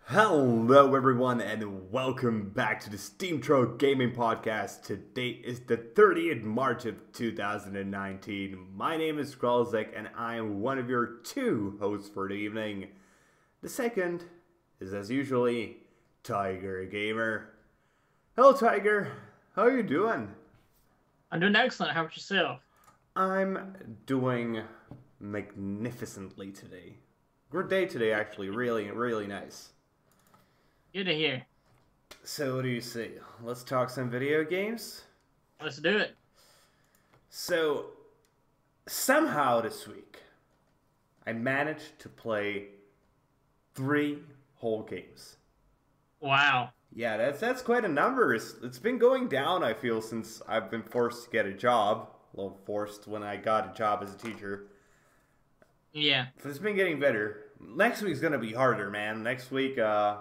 Hello everyone and welcome back to the SteemTrail Gaming Podcast. Today is the 30th March of 2019. My name is Kralizec and I am one of your two hosts for the evening. The second is, as usually, Tygergamer. Hello Tiger, how are you doing? I'm doing excellent. How about yourself? I'm doing magnificently today. Good day today actually, really nice. Good to hear. So what do you say? Let's talk some video games? Let's do it. So, somehow this week, I managed to play 3 whole games. Wow. Yeah, that's quite a number. It's been going down, I feel, since I've been forced to get a job. A little forced when I got a job as a teacher. Yeah. But it's been getting better. Next week's gonna be harder, man. Next week, the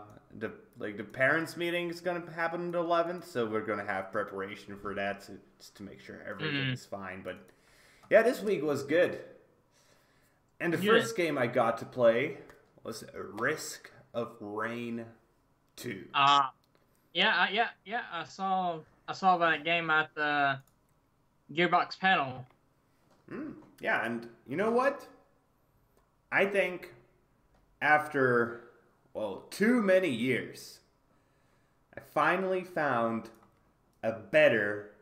parents' meeting is gonna happen on the 11th, so we're gonna have preparation for that just to make sure everything is fine. But yeah, this week was good. And the first game I got to play was Risk of Rain 2. Yeah. I saw that game at the Gearbox panel. Yeah, and you know what? I think after, well, too many years, I finally found a better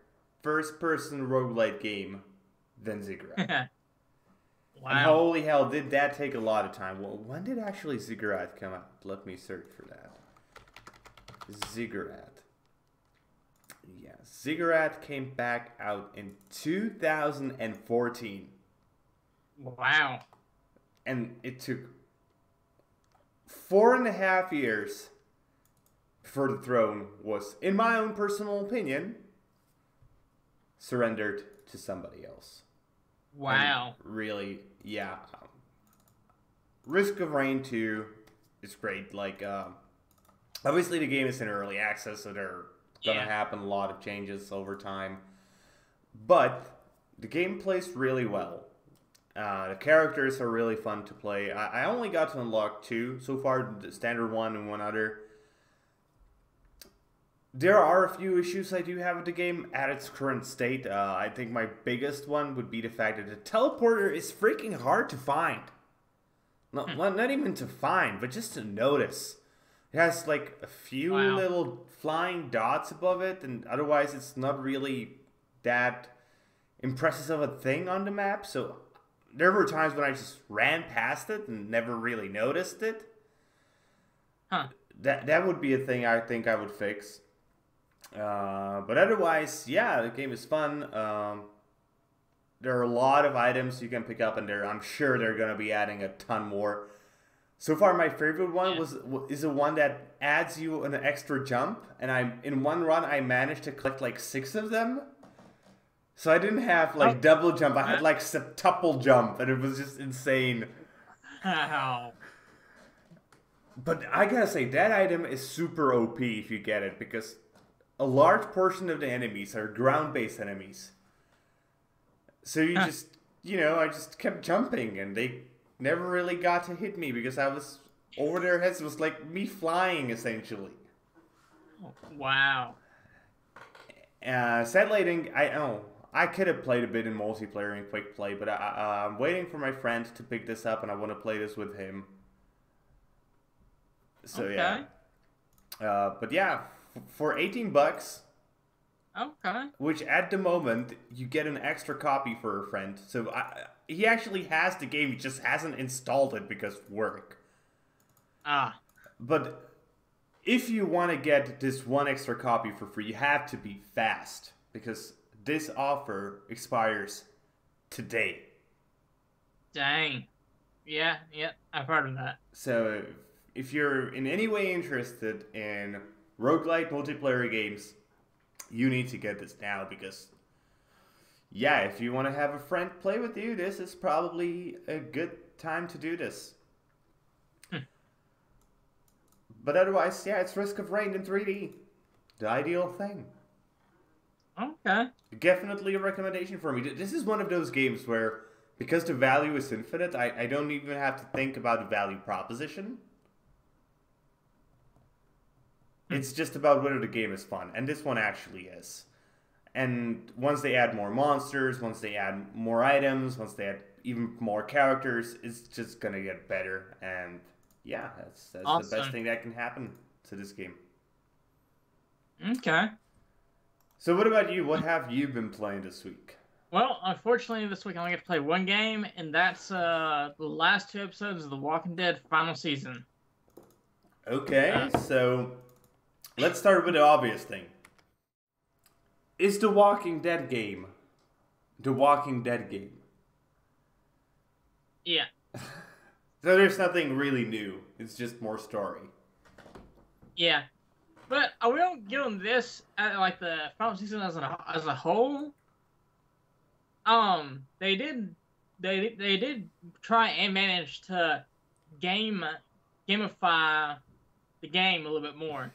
first-person roguelite game than Ziggurat. Wow. And holy hell, did that take a lot of time. Well, when did actually Ziggurat come out? Let me search for that. Ziggurat. Yeah, Ziggurat came back out in 2014. Wow. And it took 4.5 years before the throne was, in my own personal opinion, surrendered to somebody else. Wow. And really, yeah. Risk of Rain 2 is great. Like, obviously the game is in early access, so there are going to happen a lot of changes over time. But the game plays really well. The characters are really fun to play. I only got to unlock 2 so far, the standard one and one other. There are a few issues I do have with the game at its current state. I think my biggest one would be the fact that the teleporter is freaking hard to find. Not even to find, but just to notice. It has like a few little flying dots above it, and otherwise it's not really that impressive of a thing on the map. So there were times when I just ran past it and never really noticed it. That would be a thing I think I would fix. But otherwise, yeah, the game is fun. There are a lot of items you can pick up in there. I'm sure they're going to be adding a ton more. So far, my favorite one is the one that adds you an extra jump. And in one run, I managed to collect like 6 of them. So I didn't have like double jump. I had like septuple jump, and it was just insane. Wow. But I gotta say, that item is super OP if you get it, because a large portion of the enemies are ground-based enemies. So you just, I just kept jumping, and they never really got to hit me because I was over their heads. It was like me flying, essentially. Wow. Sadly, I could have played a bit in multiplayer and quick play, but I'm waiting for my friend to pick this up, and I want to play this with him. So yeah. But yeah, for $18. Okay. Which at the moment you get an extra copy for a friend. So he actually has the game, he just hasn't installed it because of work. But if you want to get this one extra copy for free, you have to be fast, because this offer expires today. Dang. Yeah, I've heard of that. So if you're in any way interested in roguelite multiplayer games, you need to get this now, because yeah, if you want to have a friend play with you, this is probably a good time to do this. But otherwise, yeah, it's Risk of Rain in 3D. The ideal thing. Okay. Definitely a recommendation for me. This is one of those games where, because the value is infinite, I don't even have to think about the value proposition. It's just about whether the game is fun, and this one actually is. And once they add more monsters, once they add more items, once they add even more characters, it's just gonna get better. And yeah, that's the best Awesome. thing that can happen to this game. Okay. So what about you? What have you been playing this week? Well, unfortunately, this week I only get to play one game, and that's the last 2 episodes of The Walking Dead final season. Okay, so let's start with the obvious thing. Is the Walking Dead game the Walking Dead game? Yeah. So there's nothing really new. It's just more story. Yeah. But I will give them this at like the final season as a whole. They did try and manage to gamify the game a little bit more.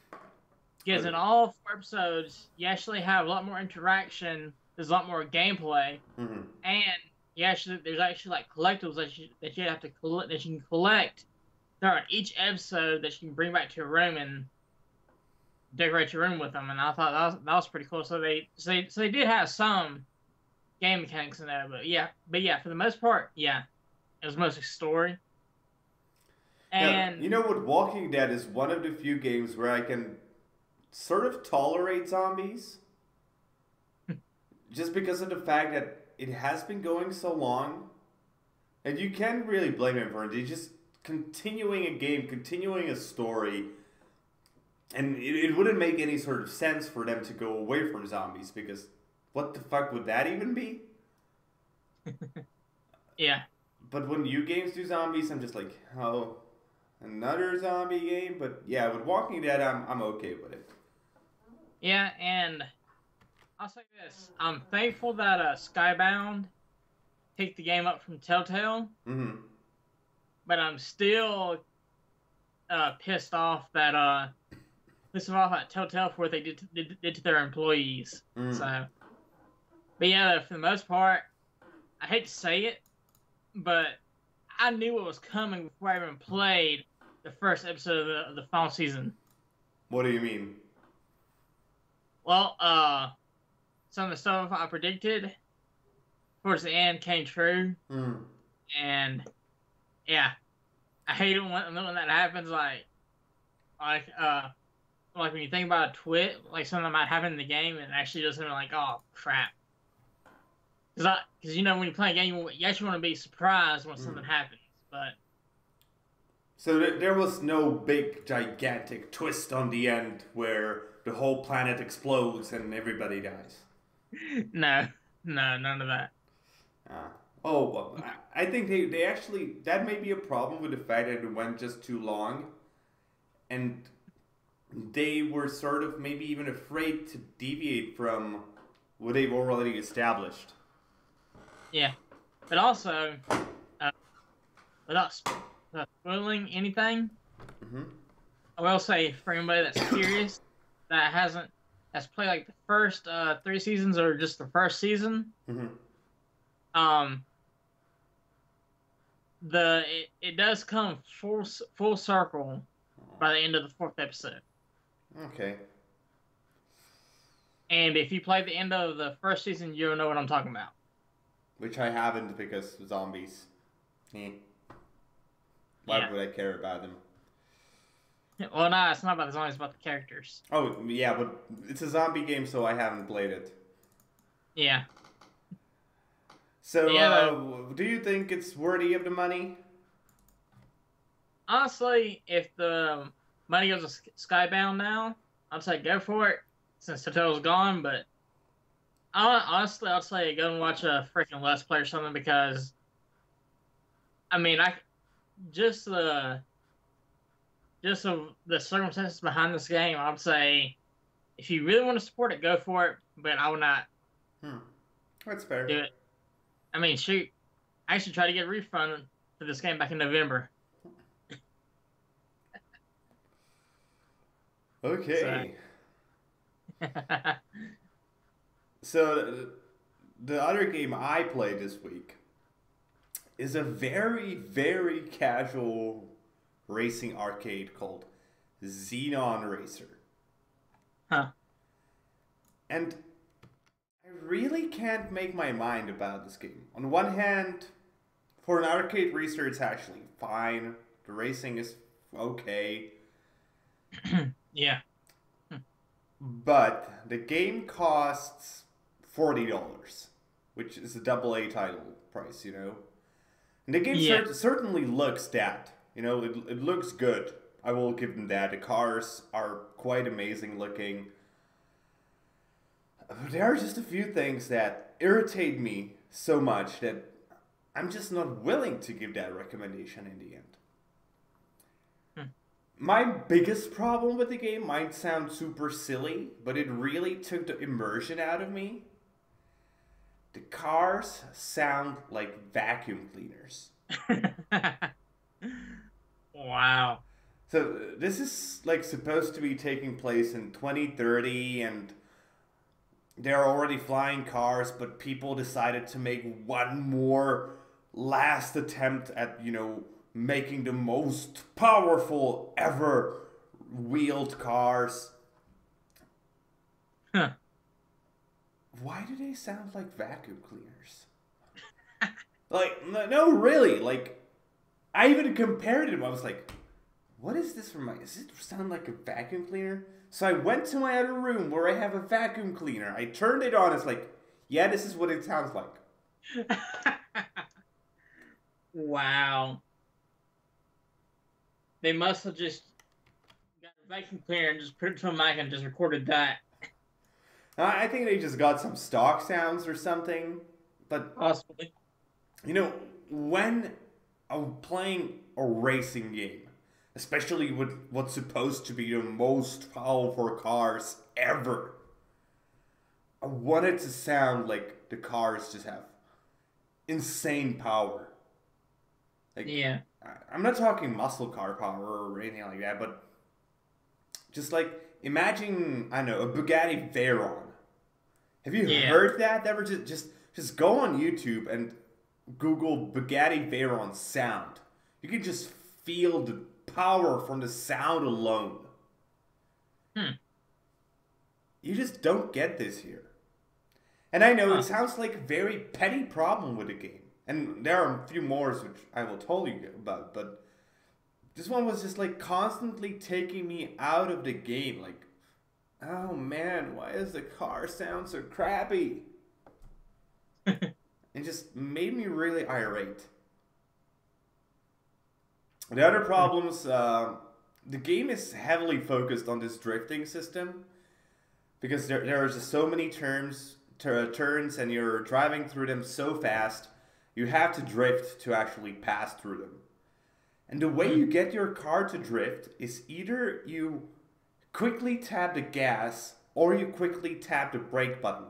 Because in all 4 episodes, you actually have a lot more interaction. There's a lot more gameplay, and there's actually like collectibles that you have to collect, that you can collect throughout each episode, that you can bring back to your room and decorate your room with them. And I thought that was pretty cool. So they did have some game mechanics in there, but yeah, for the most part, yeah, it was mostly story. And now, you know what? Walking Dead is one of the few games where I can sort of tolerate zombies. Just because of the fact that it has been going so long. And you can't really blame him for it. He's just continuing a game, continuing a story. And it wouldn't make any sort of sense for them to go away from zombies, because what the fuck would that even be? Yeah. But when new games do zombies, I'm just like, oh, another zombie game? But yeah, with Walking Dead, I'm okay with it. Yeah, and I'll say this. I'm thankful that Skybound picked the game up from Telltale. Mm-hmm. But I'm still pissed off at Telltale for what they did to their employees. So, but yeah, for the most part, I hate to say it, but I knew what was coming before I even played the first episode of the final season. What do you mean? Well, some of the stuff I predicted towards the end came true, and yeah, I hate it when that happens. Like when you think about a twist, like something that might happen in the game, and actually doesn't, like, oh crap. Because when you play a game, you actually want to be surprised when something happens. But so there was no big gigantic twist on the end where the whole planet explodes and everybody dies. No, none of that. Oh, well, I think they actually, that may be a problem with the fact that it went just too long, and they were sort of maybe even afraid to deviate from what they've already established. Yeah, but also, without spoiling anything, I will say, for anybody that's curious, that's played like the first 3 seasons or just the first season, it does come full circle by the end of the 4th episode. Okay. And if you play the end of the first season, you'll know what I'm talking about. Which I haven't, because zombies. Why would I care about them? Well, no, it's not about the zombies, it's about the characters. Oh, yeah, but it's a zombie game, so I haven't played it. Yeah. So, do you think it's worthy of the money? Honestly, if the money goes to Skybound now, I'd say go for it, since Telltale's gone. But honestly, I'd say go and watch a freaking Let's Play or something, because I mean, just the circumstances behind this game, I'd say if you really want to support it, go for it. But I would not. That's fair. Do it. I mean, shoot, I actually tried to get a refund for this game back in November. Okay. So. So the other game I played this week is a very, very casual racing arcade called Xenon Racer. Huh. And I really can't make my mind about this game. On one hand, for an arcade racer, it's actually fine. The racing is okay. Yeah. But the game costs $40, which is a double A title price, you know? And the game Yeah. certainly looks that. You know, it looks good. I will give them that. The cars are quite amazing looking. There are just a few things that irritate me so much that I'm just not willing to give that recommendation in the end. Hmm. My biggest problem with the game might sound super silly, but it really took the immersion out of me. The cars sound like vacuum cleaners. Wow. So this is like supposed to be taking place in 2030 and there are already flying cars, but people decided to make one more last attempt at, you know, making the most powerful ever wheeled cars. Huh. Why do they sound like vacuum cleaners? Like, no, really. Like, I even compared it. I was like, what is this from? Does it sound like a vacuum cleaner? So I went to my other room where I have a vacuum cleaner. I turned it on. It's like, yeah, this is what it sounds like. Wow. They must have just got a vacuum cleaner and just put it to a mic and just recorded that. I think they just got some stock sounds or something. But, Possibly. you know, when I'm playing a racing game, especially with what's supposed to be the most powerful cars ever, I want it to sound like the cars just have insane power. Like, Yeah. I'm not talking muscle car power or anything like that, but just like imagine, I don't know, a Bugatti Veyron. Have you Yeah. heard that? Ever just go on YouTube and Google Bugatti Veyron sound. You can just feel the power from the sound alone. Hmm. You just don't get this here. And I know it Huh. sounds like a very petty problem with the game. And there are a few more which I will tell you about, but this one was just like constantly taking me out of the game. Like, oh man, why does the car sound so crappy? It just made me really irate. The other problems, the game is heavily focused on this drifting system because there are just so many turns and you're driving through them so fast, you have to drift to actually pass through them. And the way you get your car to drift is either you quickly tap the gas or you quickly tap the brake button.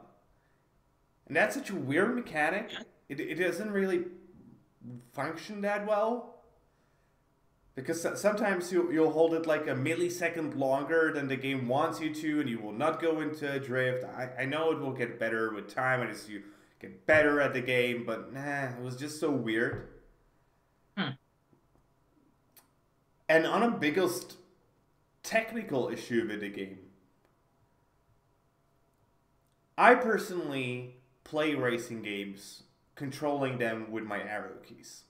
And that's such a weird mechanic. It doesn't really function that well. Because sometimes you'll hold it like a millisecond longer than the game wants you to, and you will not go into a drift. I know it will get better with time as you get better at the game, but nah, it was just so weird. Hmm. And on a biggest technical issue with the game, I personally play racing games controlling them with my arrow keys.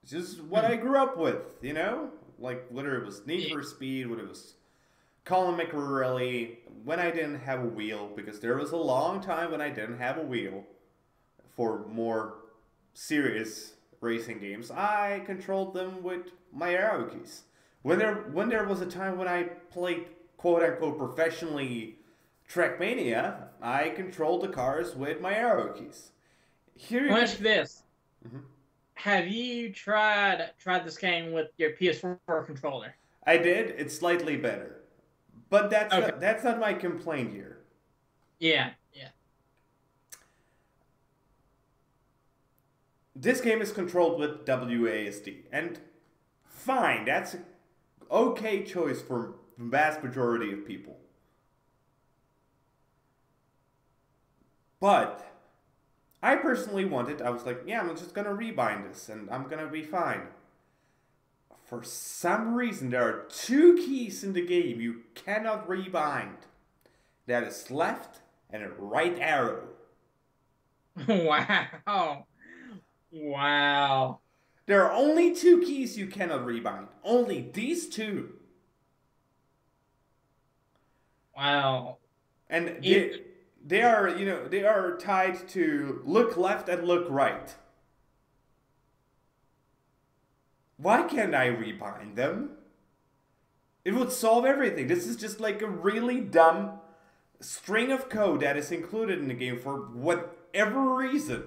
It's just what I grew up with, you know? Like, whether it was Need for Speed, whether it was Colin McRae, when I didn't have a wheel, because there was a long time when I didn't have a wheel for more serious racing games, I controlled them with my arrow keys. When there was a time when I played quote-unquote professionally Trackmania, I controlled the cars with my arrow keys. Here you Let me ask you this. Mm-hmm. Have you tried this game with your PS4 controller? I did. It's slightly better, but Okay. that's not my complaint here. Yeah. Yeah. This game is controlled with WASD, and fine, that's an okay choice for the vast majority of people. But I personally wanted, I was like, yeah, I'm just gonna rebind this and I'm gonna be fine. For some reason, there are 2 keys in the game you cannot rebind. That is left and right arrow. Wow. Wow. There are only 2 keys you cannot rebind. Only these 2. Wow. And they are, you know, they are tied to look left and look right. Why can't I rebind them? It would solve everything. This is just like a really dumb string of code that is included in the game for whatever reason.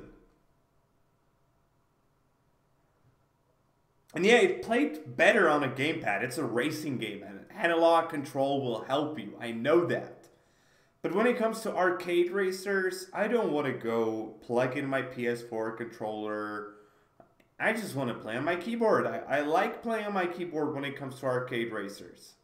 And yeah, it played better on a gamepad. It's a racing game, and analog control will help you. I know that. But when it comes to arcade racers, I don't want to go plug in my PS4 controller. I just want to play on my keyboard. I like playing on my keyboard when it comes to arcade racers.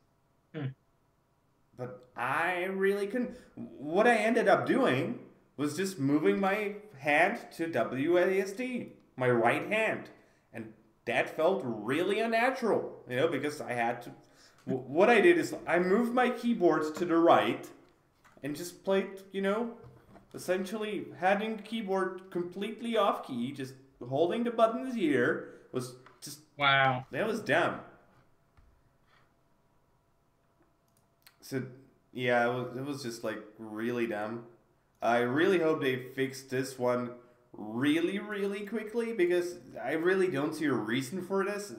But I really couldn't. What I ended up doing was just moving my hand to WASD, my right hand. And that felt really unnatural, you know, because I had to. What I did is I moved my keyboard to the right and just played, you know, essentially having the keyboard completely off key, just holding the buttons here was just... Wow. That was dumb. So, yeah, it was just, like, really dumb. I really hope they fix this one really, really quickly, because I really don't see a reason for this.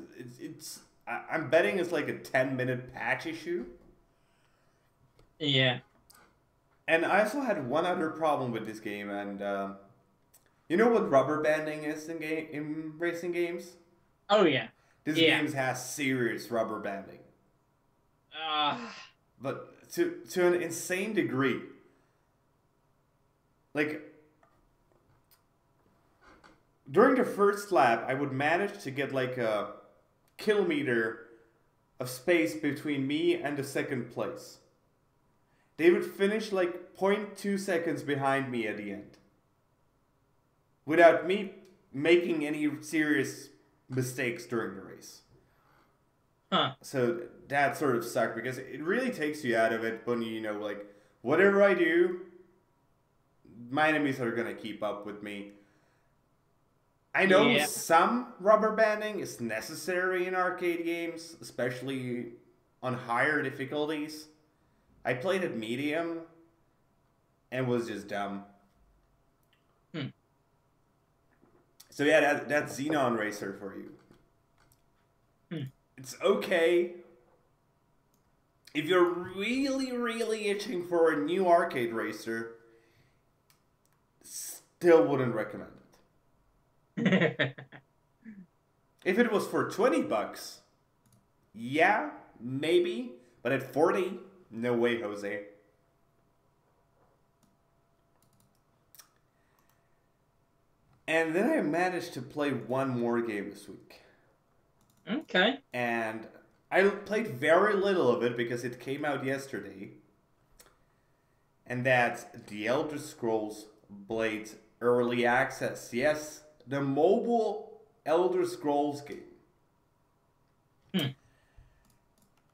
I'm betting it's like a 10-minute patch issue. Yeah. And I also had one other problem with this game, and you know what rubber banding is in racing games? Oh yeah. This game has serious rubber banding. But to an insane degree. Like, during the first lap, I would manage to get like a kilometer of space between me and the second place. They would finish like 0.2 seconds behind me at the end. Without me making any serious mistakes during the race. Huh. So that sort of sucked because it really takes you out of it when you know, like, whatever I do, my enemies are gonna keep up with me. I know some rubber banding is necessary in arcade games, especially on higher difficulties. I played at medium and was just dumb. So yeah, that's Xenon Racer for you. It's okay. If you're really, really itching for a new arcade racer, still wouldn't recommend it. If it was for $20, yeah, maybe. But at 40, no way, Jose. And then I managed to play one more game this week. Okay. And I played very little of it because it came out yesterday. And that's The Elder Scrolls Blades Early Access. Yes, the mobile Elder Scrolls game.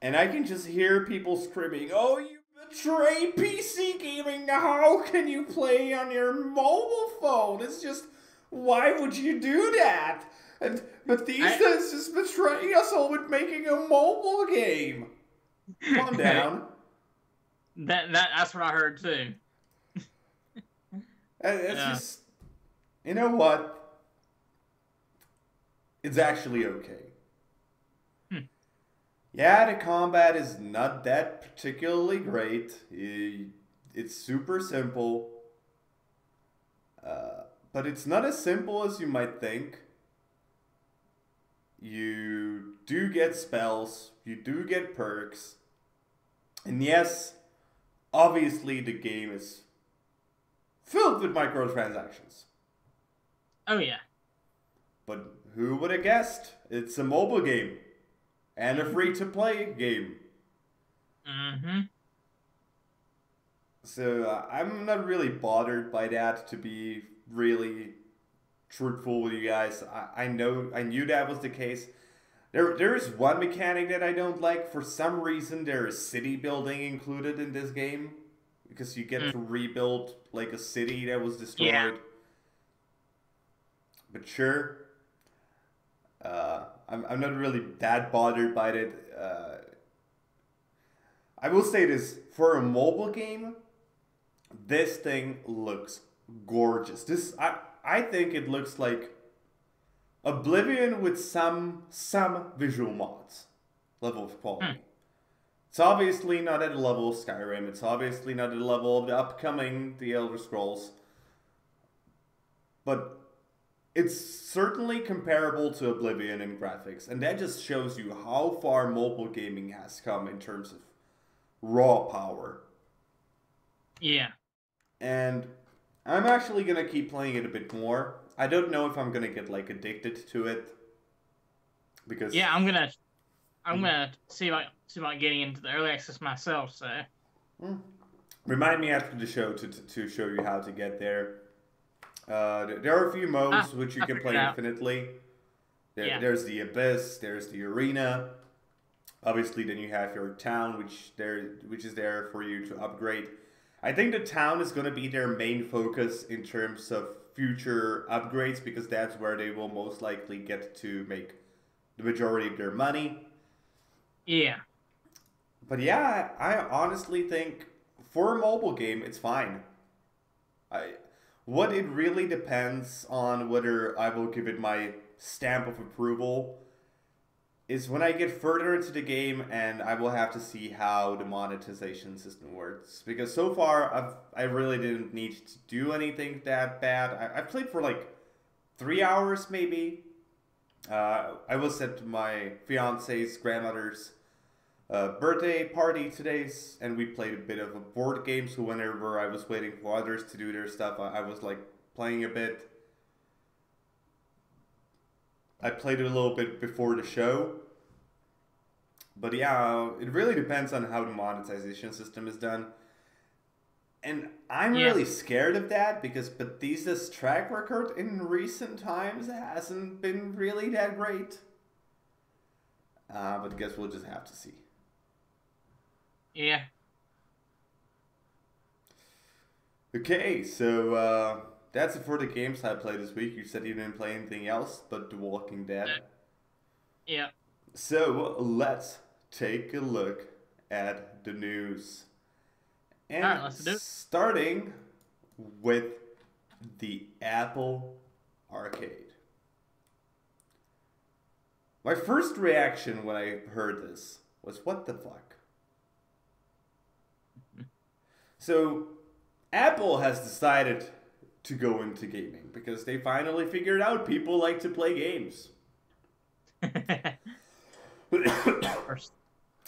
And I can just hear people screaming, "Oh, you betray PC gaming! How can you play on your mobile phone? It's just, why would you do that? And Bethesda is just betraying us all with making a mobile game." Calm down. That's what I heard too. It's just, you know what? It's actually okay. Yeah, the combat is not that particularly great. It's super simple. But it's not as simple as you might think. You do get spells. You do get perks. And yes, obviously the game is filled with microtransactions. Oh yeah. But who would have guessed? It's a mobile game. And a free-to-play game. So I'm not really bothered by that, to be really truthful with you guys. I knew that was the case. There is one mechanic that I don't like. For some reason, there is city building included in this game because you get Mm. to rebuild like a city that was Yeah. destroyed. But sure, I'm not really that bothered by it. I will say this, for a mobile game, this thing looks gorgeous. I think it looks like Oblivion with some visual mods level of Mm. quality. It's obviously not at the level of Skyrim. It's obviously not at the level of the upcoming The Elder Scrolls. But it's certainly comparable to Oblivion in graphics, and that just shows you how far mobile gaming has come in terms of raw power. Yeah. And I'm actually gonna keep playing it a bit more. I don't know if I'm gonna get like addicted to it because Yeah, I'm gonna see about getting into the early access myself. So remind me after the show to show you how to get there. There are a few modes which you I can figured play it out. infinitely. Yeah. There's the abyss. There's the arena. Obviously, then you have your town, which is there for you to upgrade. I think the town is going to be their main focus in terms of future upgrades because that's where they will most likely get to make the majority of their money. Yeah. But yeah, I honestly think for a mobile game, it's fine. I, what it really depends on whether I will give it my stamp of approval is when I get further into the game and I will have to see how the monetization system works. Because so far, I really didn't need to do anything that bad. I played for like 3 hours maybe. I was at my fiance's grandmother's birthday party today, and we played a bit of a board game. So whenever I was waiting for others to do their stuff, I was like playing a bit. I played it a little bit before the show. But yeah, it really depends on how the monetization system is done. And I'm Yeah. really scared of that because Bethesda's track record in recent times hasn't been really that great. But I guess we'll just have to see. Yeah. Okay, so that's it for the games I played this week. You said you didn't play anything else but The Walking Dead. Yeah. So let's take a look at the news. And All right, let's do it. starting with the Apple Arcade. My first reaction when I heard this was, what the fuck? So, Apple has decided to go into gaming because they finally figured out people like to play games.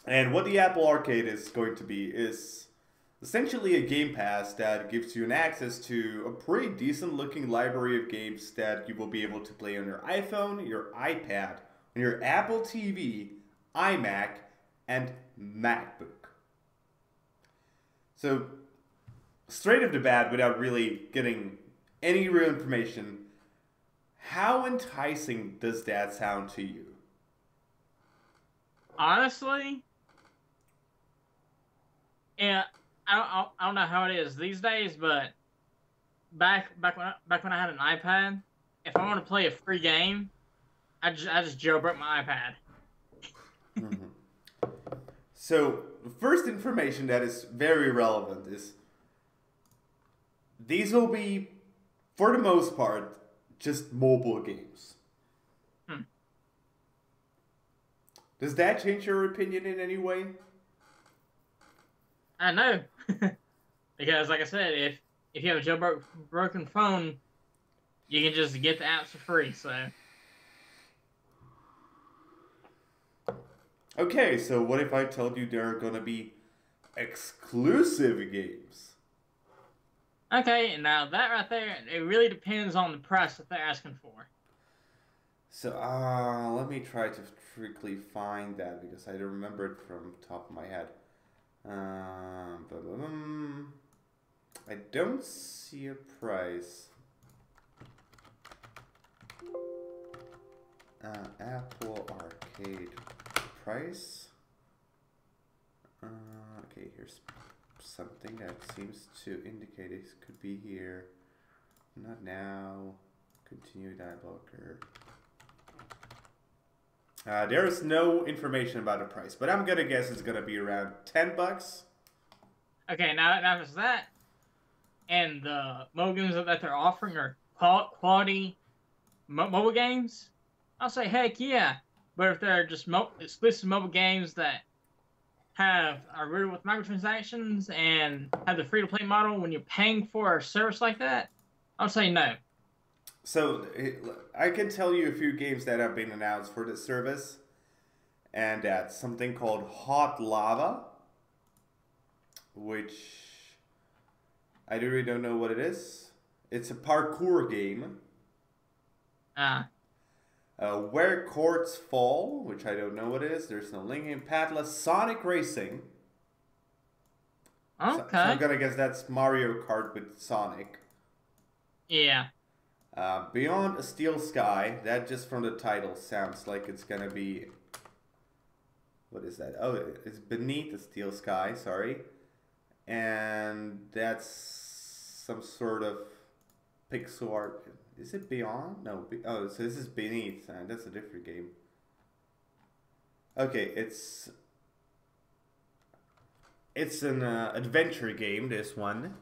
And what the Apple Arcade is going to be is essentially a game pass that gives you an access to a pretty decent looking library of games that you will be able to play on your iPhone, your iPad, on your Apple TV, iMac, and MacBook. So, straight off the bat, without really getting any real information, how enticing does that sound to you? Honestly, yeah, I don't know how it is these days, but back when I had an iPad, if I want to play a free game, I just jailbreak my iPad. Mm-hmm. So, the first information that is very relevant is these will be, for the most part, just mobile games. Does that change your opinion in any way? I know, because like I said, if you have a jailbroken phone, you can just get the apps for free. So. Okay, so what if I told you there are gonna be exclusive games? Okay, now that right there, it really depends on the price that they're asking for. So, let me try to quickly find that because I don't remember it from the top of my head. I don't see a price. Apple Arcade price. Okay, here's something that seems to indicate it could be here. Not now. Continue dialogue. There is no information about the price, but I'm gonna guess it's gonna be around $10. Okay, now there's that, and the mobile games that they're offering are quality mobile games. I'll say heck yeah, but if they're just exclusive mobile games that are riddled with microtransactions and have the free-to-play model when you're paying for a service like that, I'll say no. So, I can tell you a few games that have been announced for this service. And that's something called Hot Lava. Which I really don't know what it is. It's a parkour game. Where Chords Fall, which I don't know what it is. There's no link in Padless. Sonic Racing. Okay. So I'm gonna guess that's Mario Kart with Sonic. Yeah. Beyond a Steel Sky. That just from the title sounds like it's gonna be... What is that? Oh, it's Beneath the Steel Sky, sorry. And that's some sort of pixel art. Is it Beyond? No. Oh, so this is Beneath, and that's a different game. Okay, it's an adventure game, this one.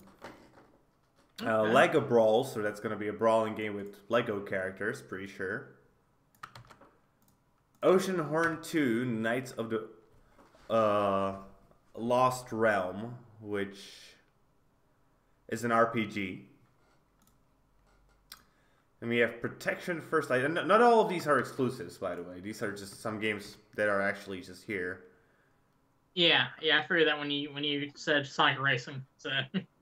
Okay. Lego Brawl, so that's going to be a brawling game with Lego characters, pretty sure. Oceanhorn 2, Knights of the Lost Realm, which is an RPG. And we have Protection First Light. Not all of these are exclusives, by the way. These are just some games that are actually just here. Yeah, I figured that when you said Sonic Racing. So.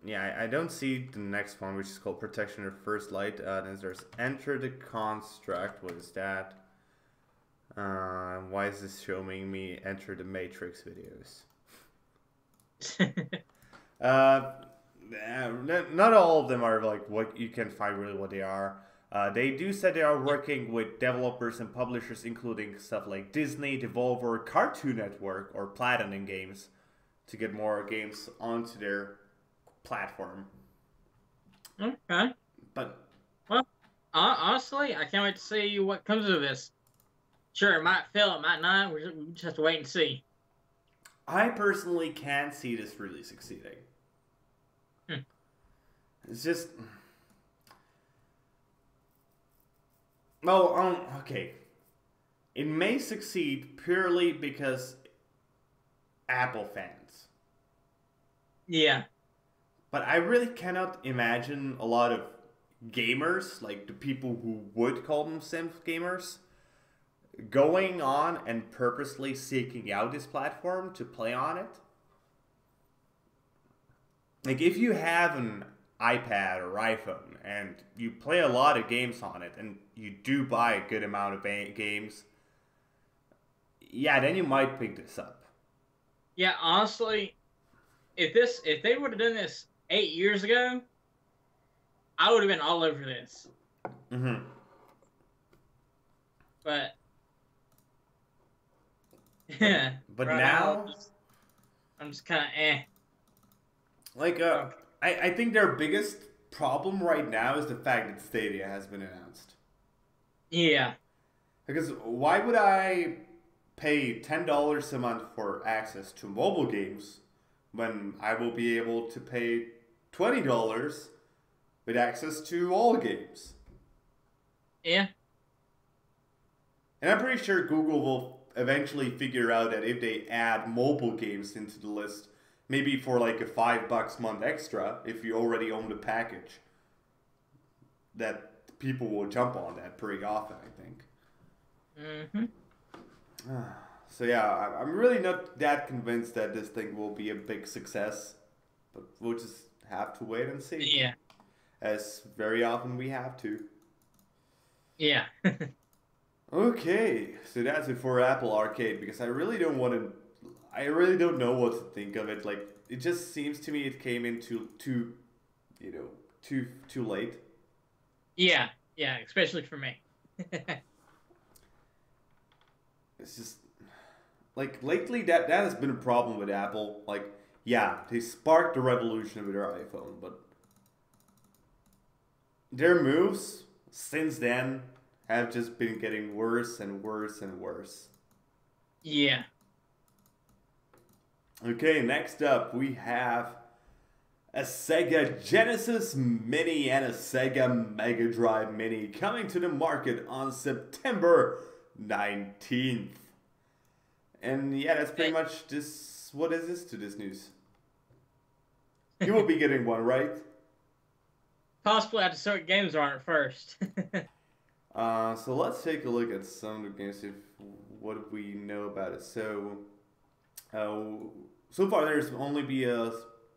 Yeah, I don't see the next one, which is called Protection First Light. Then there's Enter the Construct. What is that? Why is this showing me Enter the Matrix videos? Not all of them are like what you can find really what they are. They do say they are working with developers and publishers, including stuff like Disney, Devolver, Cartoon Network, or Platinum Games, to get more games onto their platform. Okay. But well, honestly, I can't wait to see what comes of this. Sure, it might fail, it might not. We just have to wait and see. I personally can't see this really succeeding. It's just... Well, okay. It may succeed purely because Apple fans. Yeah. But I really cannot imagine a lot of gamers, like the people who would call themselves gamers, going on and purposely seeking out this platform to play on it. Like, if you have an iPad or iPhone and you play a lot of games on it and you do buy a good amount of games, yeah, then you might pick this up. Yeah, honestly, if they would have done this 8 years ago, I would have been all over this. Mm-hmm. But yeah. But right now I'm just kind of eh. Like, I think their biggest problem right now is the fact that Stadia has been announced. Yeah. Because why would I pay $10 a month for access to mobile games when I will be able to pay $20 with access to all games? Yeah. And I'm pretty sure Google will eventually figure out that if they add mobile games into the list, maybe for like a $5 a month extra, if you already own the package, that people will jump on that pretty often, I think. Mm-hmm. So yeah, I'm really not that convinced that this thing will be a big success, but we'll just have to wait and see. Yeah. As very often we have to. Yeah. Okay, so that's it for Apple Arcade, because I really don't know what to think of it. Like, it just seems to me it came in too you know, too late. Yeah, yeah, especially for me. It's just like lately that has been a problem with Apple. Like, yeah, they sparked the revolution with their iPhone, but their moves since then have just been getting worse and worse and worse. Yeah. Okay, next up we have a Sega Genesis Mini and a Sega Mega Drive Mini coming to the market on September 19th. And yeah, that's pretty much this. What is this to this news? You will be getting one, right? Possibly after certain games aren't first. So let's take a look at some of the games. If what we know about it. So far there's only be a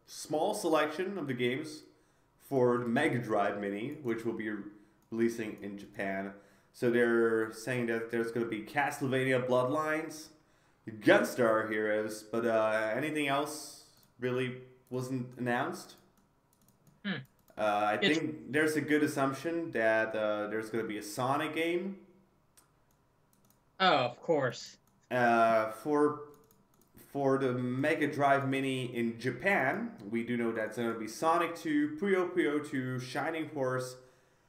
small selection of the games for the Mega Drive Mini, which will be releasing in Japan. So they're saying that there's going to be Castlevania Bloodlines, Gunstar Heroes, but anything else really wasn't announced. I think there's a good assumption that there's going to be a Sonic game. Oh, of course. For the Mega Drive Mini in Japan, we do know that's going to be Sonic 2, Puyo Puyo 2, Shining Force,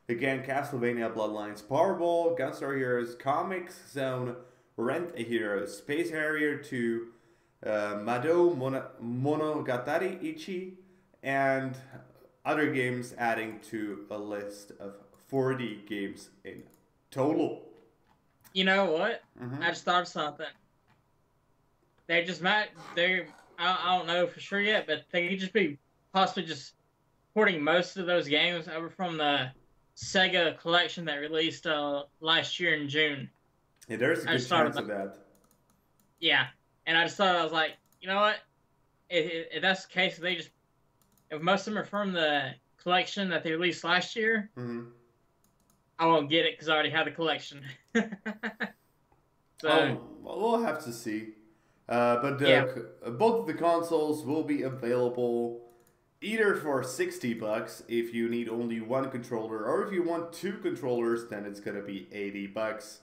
again Castlevania Bloodlines, Powerball, Gunstar Heroes, Comics Zone, Rent a Hero, Space Harrier 2, Mado Monogatari Ichi, and other games adding to a list of 40 games in total. You know what? I just thought of something. They just might. I don't know for sure yet, but they could just be possibly just porting most of those games over from the Sega collection that released last year in June. Yeah, there's a good chance of that. Yeah, and I just thought, I was like, you know what? If that's the case, if most of them are from the collection that they released last year, I won't get it because I already have the collection. So we'll have to see. But both of the consoles will be available either for $60 if you need only one controller, or if you want two controllers, then it's gonna be $80.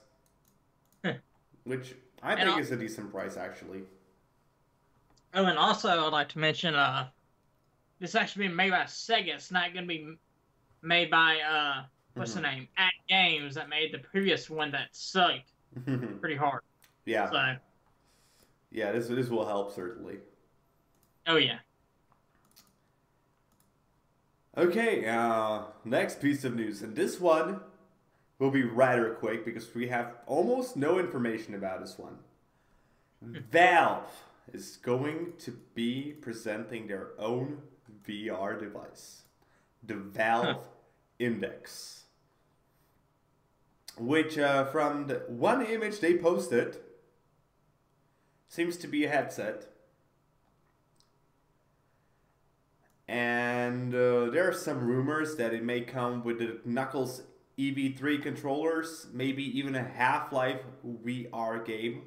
Which I think is a decent price, actually. Oh, and also I'd like to mention, this is actually being made by Sega. It's not going to be made by, what's the name? At Games that made the previous one that sucked pretty hard. Yeah. So. Yeah, this will help, certainly. Oh, yeah. Okay, next piece of news. And this one will be rather quick because we have almost no information about this one. Valve is going to be presenting their own VR device, the Valve Index, which from the one image they posted seems to be a headset, and there are some rumors that it may come with the Knuckles EV3 controllers, maybe even a Half-Life VR game.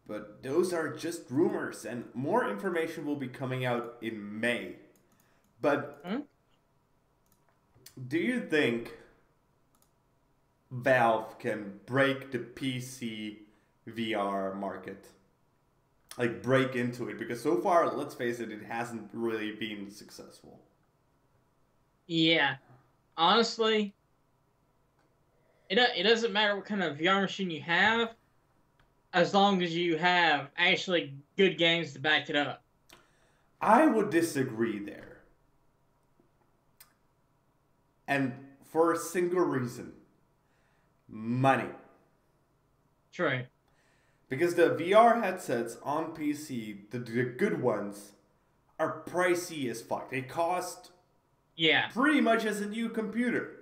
But those are just rumors, and more information will be coming out in May. But do you think Valve can break the PC VR market? Like, break into it? Because so far, let's face it, it hasn't really been successful. Yeah. Honestly, it doesn't matter what kind of VR machine you have, as long as you have actually good games to back it up. I would disagree there. And for a single reason. Money. True. Because the VR headsets on PC, the good ones, are pricey as fuck. They cost pretty much as a new computer.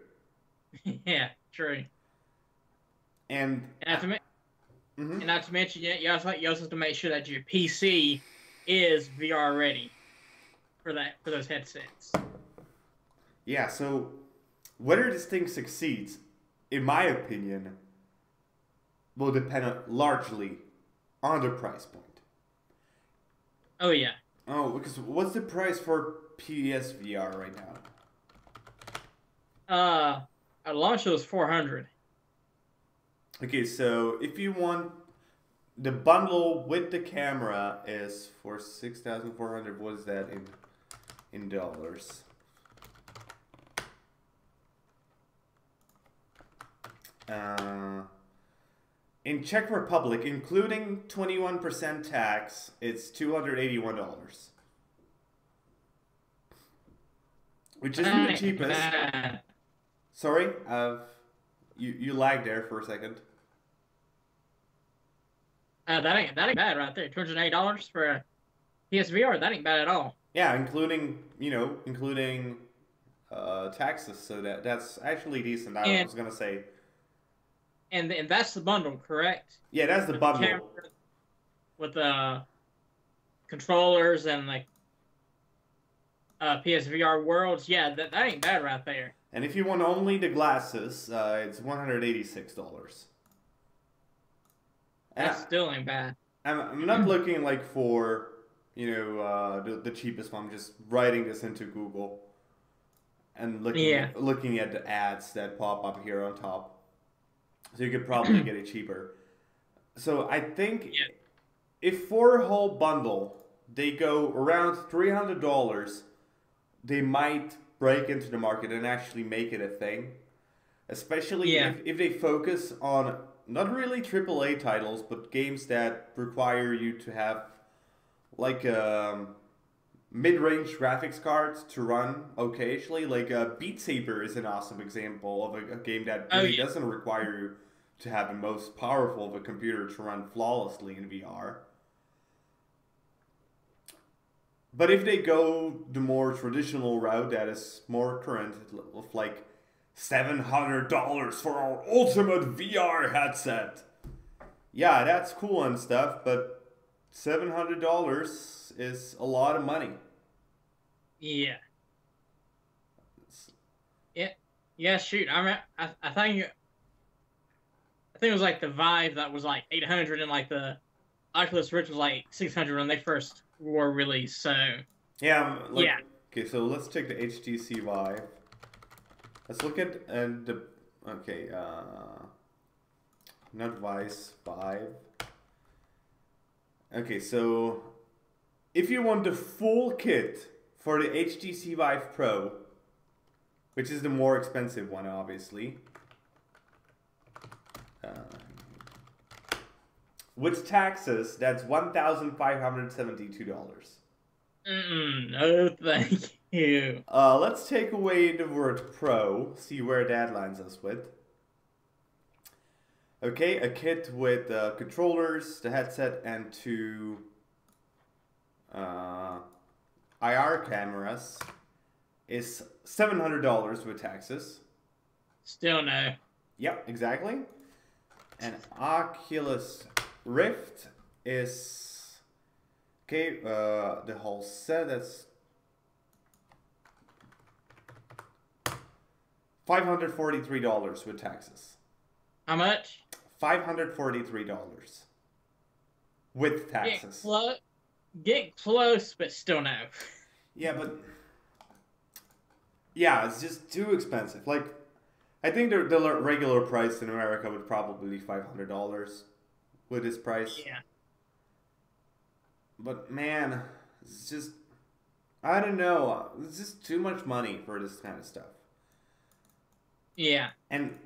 Yeah, true. And not to mention, you also have to make sure that your PC is VR ready for those headsets. Yeah, so whether this thing succeeds, in my opinion, will depend largely on the price point. Oh, yeah. Oh, because what's the price for PSVR right now? At launch it was 400. Okay, so if you want the bundle with the camera is for 6,400. What is that in dollars? In Czech Republic, including 21% tax, it's $281. Which isn't the cheapest. Sorry, you lagged there for a second. That ain't bad right there. $280 for a PSVR. That ain't bad at all. Yeah, including taxes. So that's actually decent. I was gonna say. And that's the bundle, correct? Yeah, that's the bundle. With the controllers and like PSVR worlds. Yeah, that ain't bad right there. And if you want only the glasses, it's $186. That still ain't bad. I'm not looking like for the cheapest one. I'm just writing this into Google and looking at the ads that pop up here on top. So you could probably get it cheaper. So I think if for a whole bundle they go around $300, they might break into the market and actually make it a thing. Especially if they focus on not really AAA titles, but games that require you to have like mid-range graphics cards to run occasionally. Like Beat Saber is an awesome example of a game that really doesn't require you to have the most powerful of a computer to run flawlessly in VR. But if they go the more traditional route that is more current, with like $700 for our ultimate VR headset. Yeah, that's cool and stuff, but $700 is a lot of money. Yeah. Yeah, shoot. I think it was like the Vive that was like 800 and like the Oculus Rift was like 600 when they first were released. So Okay, so let's take the HTC Vive. Let's look at not Vive. Okay, so if you want the full kit for the HTC Vive Pro, which is the more expensive one, obviously, with taxes, that's $1,572. No, thank you. Let's take away the word Pro, see where that lands us with. Okay, a kit with controllers, the headset, and two IR cameras is $700 with taxes. Still no. Yep, exactly. And Oculus Rift is the whole set. That's $543 with taxes. How much? $543 with taxes. Get close, but still no. Yeah, but it's just too expensive. Like, I think the regular price in America would probably be $500 with this price. Yeah. But man, it's just, I don't know. It's just too much money for this kind of stuff. Yeah. And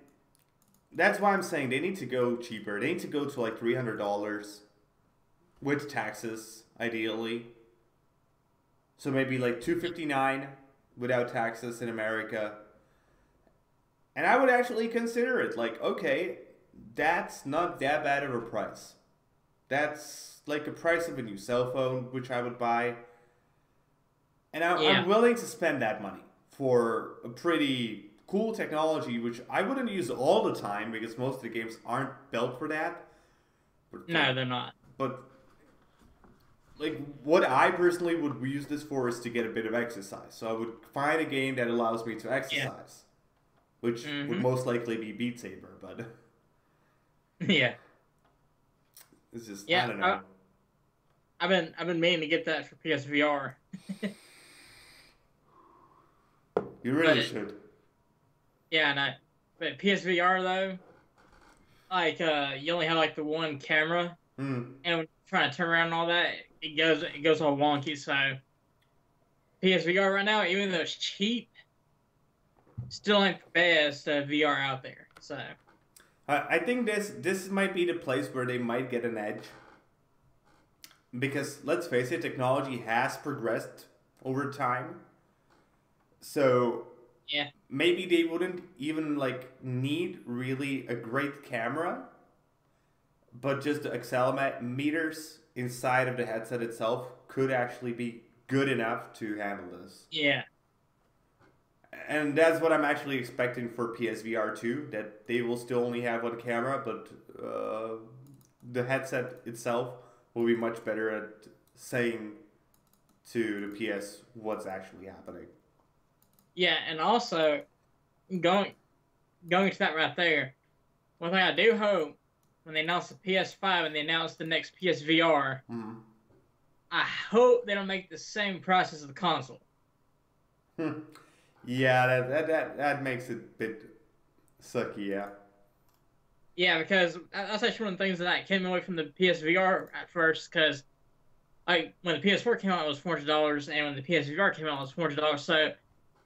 that's why I'm saying they need to go cheaper. They need to go to like $300 with taxes, ideally. So maybe like $259 without taxes in America. And I would actually consider it. Like, okay, that's not that bad of a price. That's like the price of a new cell phone, which I would buy. And I'm willing to spend that money for a pretty cool technology, which I wouldn't use all the time because most of the games aren't built for that. No, they're not. But like what I personally would use this for is to get a bit of exercise. So I would find a game that allows me to exercise, which would most likely be Beat Saber. But yeah, it's just I don't know. I've been meaning to get that for PSVR. You really should. Yeah, I know. But PSVR though, like you only have like the one camera, and when you're trying to turn around and all that, it goes all wonky. So PSVR right now, even though it's cheap, still ain't the best VR out there. So I think this might be the place where they might get an edge. Because let's face it, technology has progressed over time. So yeah, maybe they wouldn't even like need really a great camera, but just the accelerometers inside of the headset itself could actually be good enough to handle this. Yeah. And that's what I'm actually expecting for PSVR 2, that they will still only have one camera, but the headset itself will be much better at saying to the PS what's actually happening. Yeah, and also going to that right there, one thing I do hope when they announce the PS5 and they announce the next PSVR, I hope they don't make the same price as the console. Yeah, that makes it a bit sucky, yeah. Yeah, because that's actually one of the things that I came away from the PSVR at first, because like when the PS4 came out, it was $400, and when the PSVR came out, it was $400. So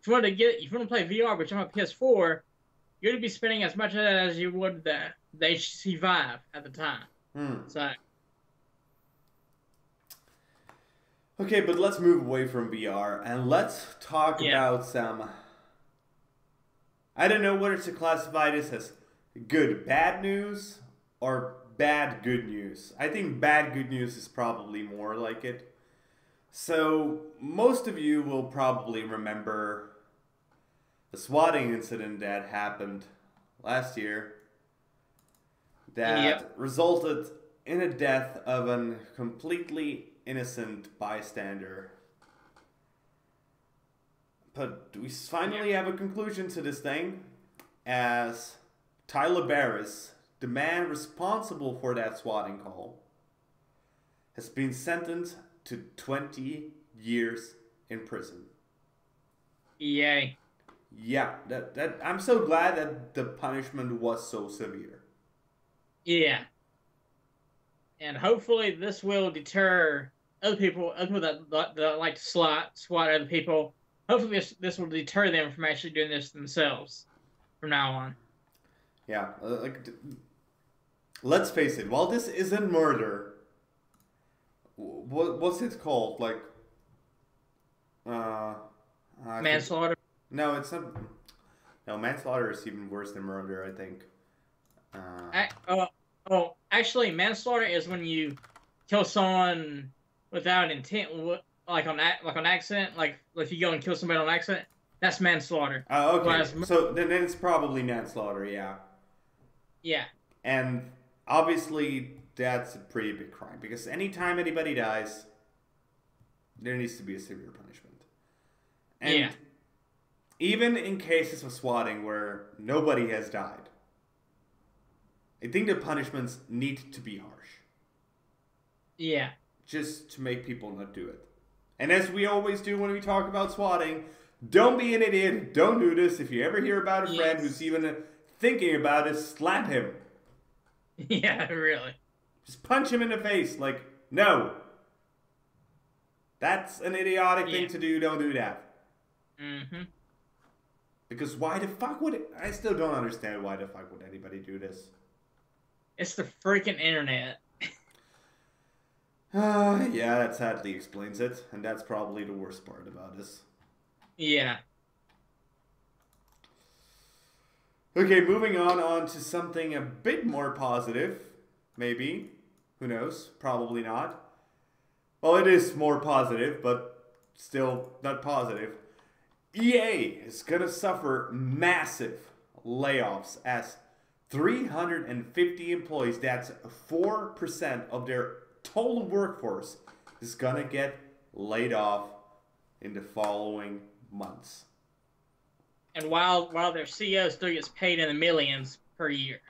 if you want to play VR, but you have a PS4, you're gonna be spending as much as you would the HTC Vive at the time. So. Okay, but let's move away from VR and let's talk about some. I don't know whether to classify this as good bad news or bad good news. I think bad good news is probably more like it. So most of you will probably remember the swatting incident that happened last year that resulted in a death of a completely innocent bystander. But we finally have a conclusion to this thing, as Tyler Barris, the man responsible for that swatting call, has been sentenced to 20 years in prison. Yay. Yeah, that I'm so glad that the punishment was so severe. Yeah. And hopefully this will deter other people that like to swat other people. Hopefully this will deter them from actually doing this themselves from now on. Yeah, let's face it. While this isn't murder, what's it called? Like, manslaughter. No, it's not. No, manslaughter is even worse than murder, I think. Actually, manslaughter is when you kill someone without intent, like on accident. Like if you go and kill somebody on accident, that's manslaughter. Oh, okay. So then it's probably manslaughter, yeah. Yeah. And obviously, that's a pretty big crime, because anytime anybody dies, there needs to be a severe punishment. And even in cases of swatting where nobody has died, I think the punishments need to be harsh. Yeah. Just to make people not do it. And as we always do when we talk about swatting, don't be an idiot. Don't do this. If you ever hear about a friend who's even thinking about it, slap him. Yeah, really. Just punch him in the face. Like, no. That's an idiotic thing to do. Don't do that. Mm-hmm. Because why the fuck would it? I still don't understand why the fuck would anybody do this. It's the freaking internet. Yeah, that sadly explains it. And that's probably the worst part about this. Yeah. Okay, moving on to something a bit more positive. Maybe. Who knows? Probably not. Well, it is more positive, but still not positive. EA is going to suffer massive layoffs as 350 employees, that's 4% of their total workforce, is going to get laid off in the following months. And while their CEO still gets paid in the millions per year.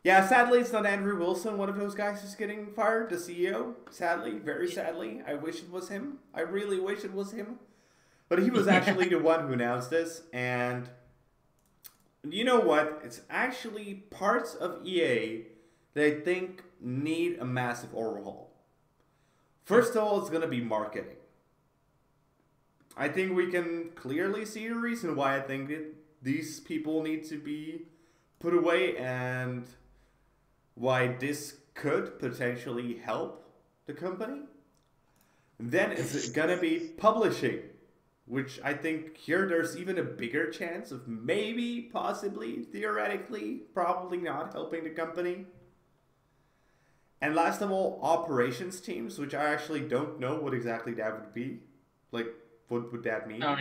Yeah, sadly, it's not Andrew Wilson, one of those guys who's getting fired, the CEO. Sadly, very sadly. I wish it was him. I really wish it was him. But he was actually the one who announced this, and you know what? It's actually parts of EA that I think need a massive overhaul. First of all, it's going to be marketing. I think we can clearly see the reason why I think these people need to be put away and why this could potentially help the company. Then it's going to be publishing, which I think here there's even a bigger chance of maybe, possibly, theoretically, probably not helping the company. And last of all, operations teams, which I actually don't know what exactly that would be. Like, what would that mean? Oh,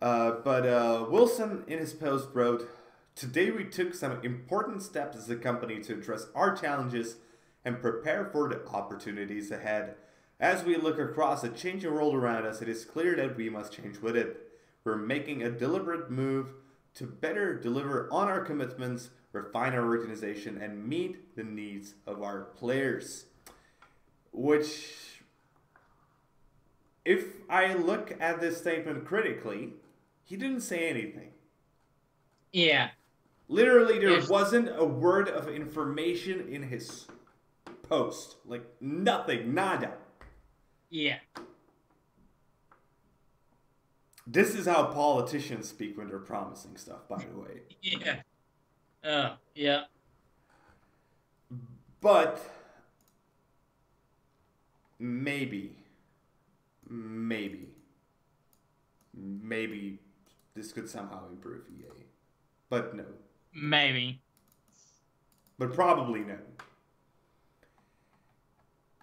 But Wilson in his post wrote, "Today we took some important steps as a company to address our challenges and prepare for the opportunities ahead. As we look across the changing world around us, it is clear that we must change with it. We're making a deliberate move to better deliver on our commitments, refine our organization, and meet the needs of our players." Which, if I look at this statement critically, he didn't say anything. yeah. Literally, there wasn't a word of information in his post. Like, nothing, nada. Yeah. This is how politicians speak when they're promising stuff, by the way. Yeah. Oh, yeah. But maybe this could somehow improve EA. But no. Maybe. But probably no.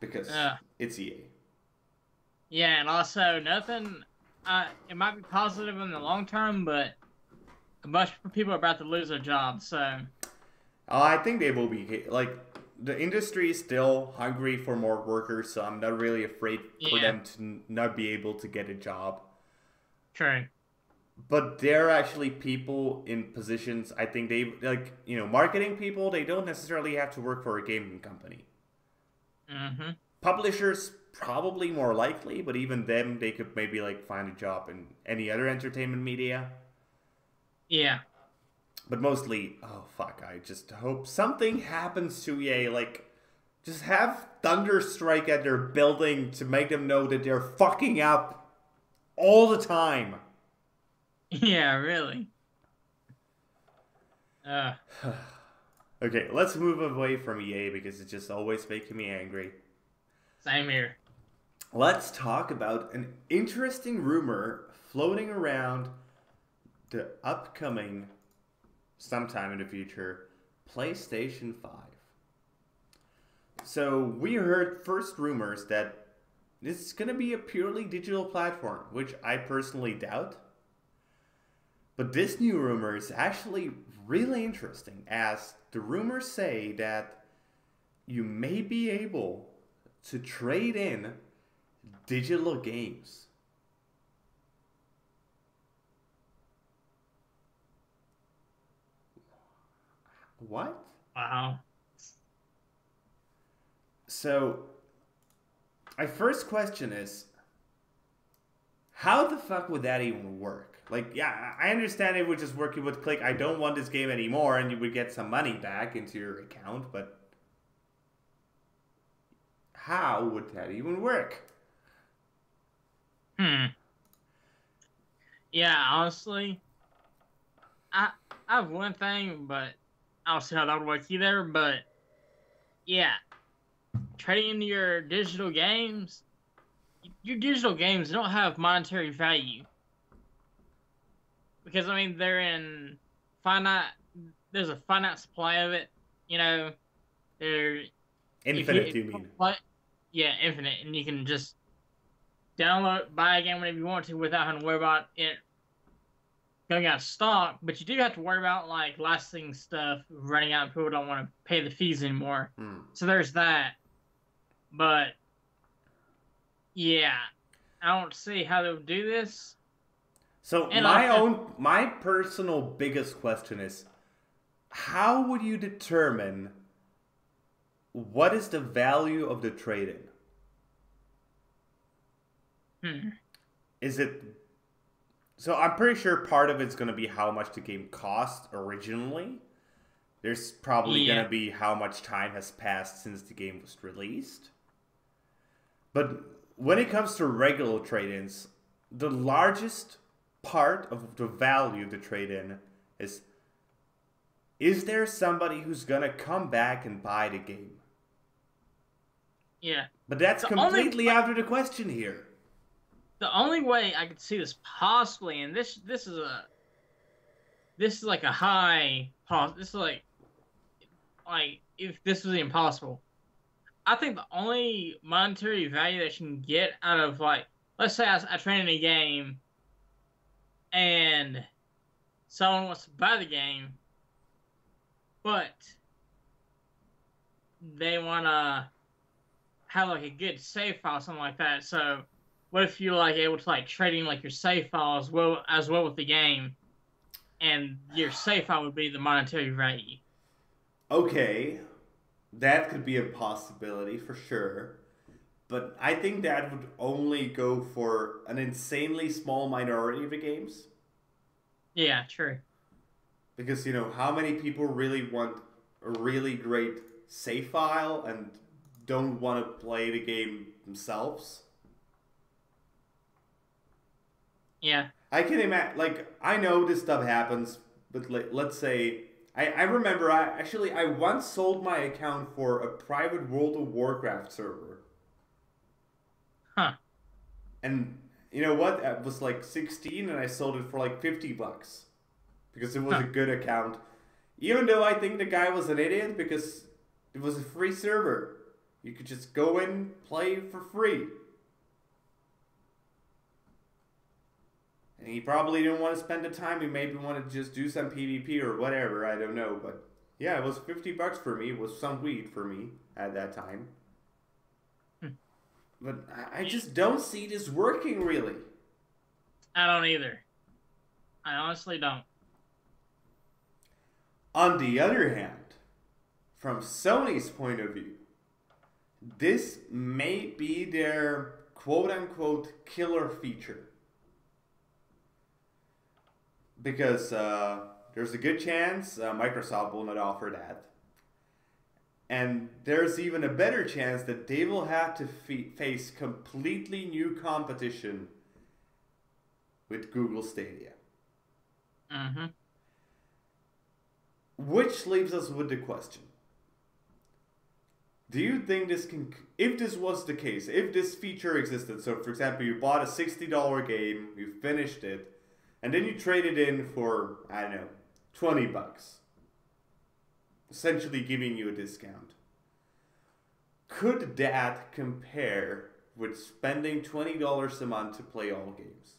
Because it's EA. Yeah, and also nothing. It might be positive in the long term, but a bunch of people are about to lose their jobs. So I think they will be like the industry is still hungry for more workers, so I'm not really afraid for them to not be able to get a job. True. But there are actually people in positions. I think they marketing people. They don't necessarily have to work for a gaming company. Mm-hmm. Publishers probably more likely, but even them, they could maybe find a job in any other entertainment media. Yeah. But mostly, oh fuck, I just hope something happens to EA. Just have thunder strike at their building to make them know that they're fucking up all the time. Yeah, really. Okay, let's move away from EA because it's just always making me angry. Same here. Let's talk about an interesting rumor floating around the upcoming, sometime in the future, PlayStation 5. So we heard first rumors that this is going to be a purely digital platform, which I personally doubt. But this new rumor is actually really interesting, as the rumors say that you may be able to trade in digital games. What? Wow. So, my first question is, how the fuck would that even work? Yeah, I understand it would just work. You would click, I don't want this game anymore, and you would get some money back into your account, but how would that even work? Yeah, honestly, I have one thing, but I don't see how that would work either. But yeah, trading into your digital games don't have monetary value. Because, I mean, they're in finite... There's a finite supply of it, They're... Infinite, you mean? Yeah, infinite. And you can just buy a game whenever you want to without having to worry about it going out of stock. But you do have to worry about, licensing stuff running out and people don't want to pay the fees anymore. So there's that. But, yeah, I don't see how they would do this. So my personal biggest question is, how would you determine what is the value of the trade-in? is it? So I'm pretty sure part of it's going to be how much the game cost originally. There's probably going to be how much time has passed since the game was released. But when it comes to regular trade-ins, the largest part of the value of the trade-in is there somebody who's going to come back and buy the game? Yeah. But that's completely out of the question here. The only way I could see this possibly, and this is like a high this is like if this was impossible. I think the only monetary value that you can get out of, like, let's say I train in a game and someone wants to buy the game, but they want to have like a good save file, something like that. So what if you're like able to like trade in like your save file as well with the game, and your save file would be the monetary value? Okay, that could be a possibility for sure. But I think that would only go for an insanely small minority of the games. Yeah, true. Because, you know, how many people really want a really great save file and don't want to play the game themselves? Yeah. I can imagine, like, I know this stuff happens, but let's say, I remember, I once sold my account for a private World of Warcraft server. Huh. And you know what? I was like 16 and I sold it for like $50 because it was a good account. Even though I think the guy was an idiot because it was a free server. You could just go in, play for free. And he probably didn't want to spend the time. He maybe wanted to just do some PvP or whatever. I don't know. But yeah, it was $50 for me. It was some weed for me at that time. But I just don't see this working, really. I don't either. I honestly don't. On the other hand, from Sony's point of view, this may be their quote-unquote killer feature. Because there's a good chance Microsoft will not offer that. And there's even a better chance that they will have to face completely new competition with Google Stadia. Mm-hmm. Which leaves us with the question. Do you think this can... If this was the case, if this feature existed, so for example, you bought a $60 game, you finished it, and then you trade it in for, I don't know, $20. Essentially giving you a discount. Could that compare with spending $20 a month to play all games?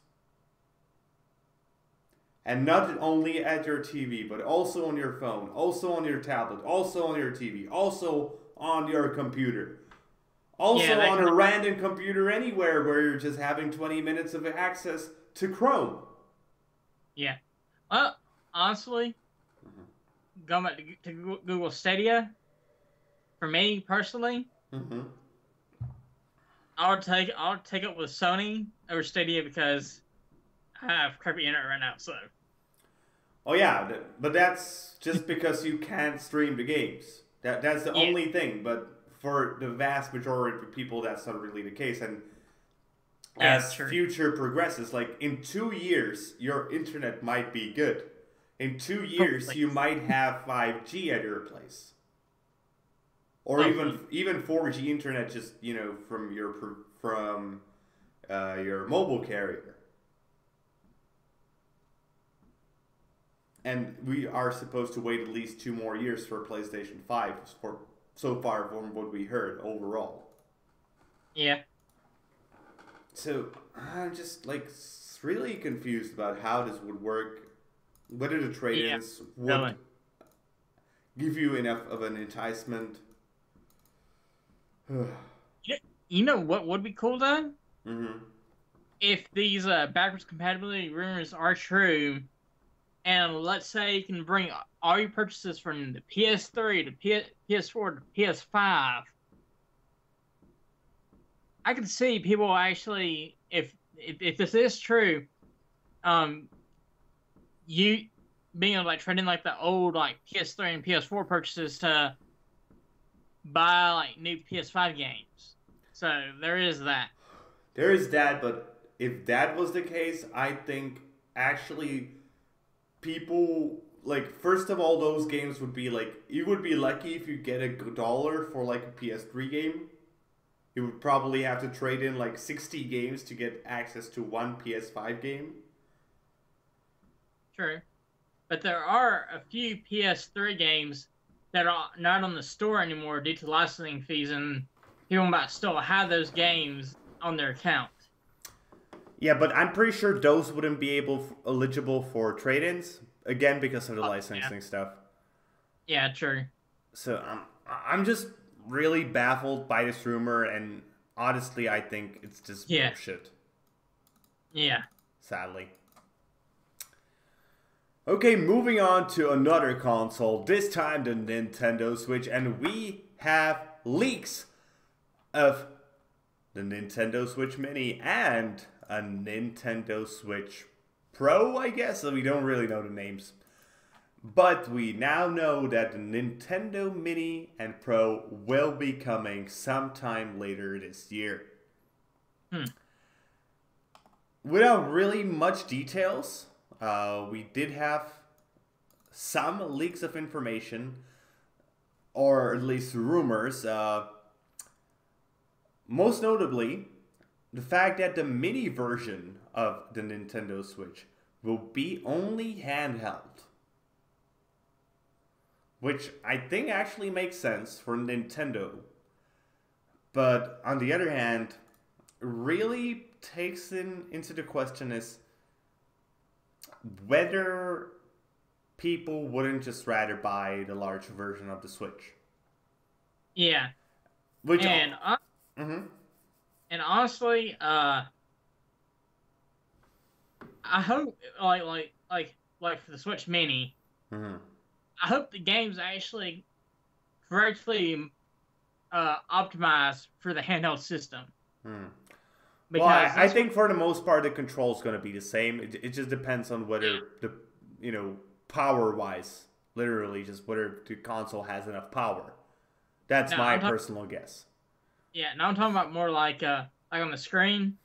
And not only at your TV, but also on your phone, also on your tablet, also on your TV, also on your computer. Also on a random computer anywhere where you're just having 20 minutes of access to Chrome. Yeah. Honestly, going back to Google Stadia, for me personally, I would take it with Sony over Stadia because I have crappy internet right now. So. Oh yeah, but that's just because you can't stream the games. That's the only thing. But for the vast majority of people, that's not really the case. And as future progresses, like in 2 years, your internet might be good. In 2 years, you might have 5G at your place, or even 4G internet, just from your mobile carrier. And we are supposed to wait at least 2 more years for PlayStation 5, so far from what we heard overall. Yeah. So I'm just really confused about how this would work. Whether the trade-ins would give you enough of an enticement. You know what would be cool though? If these backwards compatibility rumors are true, and let's say you can bring all your purchases from the PS3 to PS4 to PS5, I could see people actually, if if this is true, you being able to like trade in like the old like PS3 and PS4 purchases to buy like new PS5 games. So there is that. There is that, but if that was the case, I think actually people like first of all those games would be like you would be lucky if you get $1 for like a PS3 game. You would probably have to trade in like 60 games to get access to one PS5 game. True. But there are a few PS3 games that are not on the store anymore due to licensing fees, and people might still have those games on their account. Yeah, but I'm pretty sure those wouldn't be eligible for trade-ins again because of the licensing stuff. Yeah, true. So I'm just really baffled by this rumor, and honestly, I think it's just bullshit. Yeah. Sadly. Okay, moving on to another console, this time the Nintendo Switch, and we have leaks of the Nintendo Switch Mini and a Nintendo Switch Pro, I guess, so we don't really know the names. But we now know that the Nintendo Mini and Pro will be coming sometime later this year. Without really much details, we did have some leaks of information, or at least rumors. Most notably, the fact that the mini version of the Nintendo Switch will be only handheld. Which I think actually makes sense for Nintendo. But on the other hand, really takes into the question is whether people wouldn't just rather buy the large version of the Switch. Yeah. Which and honestly, I hope like for the Switch Mini, I hope the game's actually correctly optimized for the handheld system. Well, I think for the most part the control's going to be the same. It just depends on whether the power-wise, literally just whether the console has enough power. That's my personal guess. Yeah, now I'm talking about more like on the screen.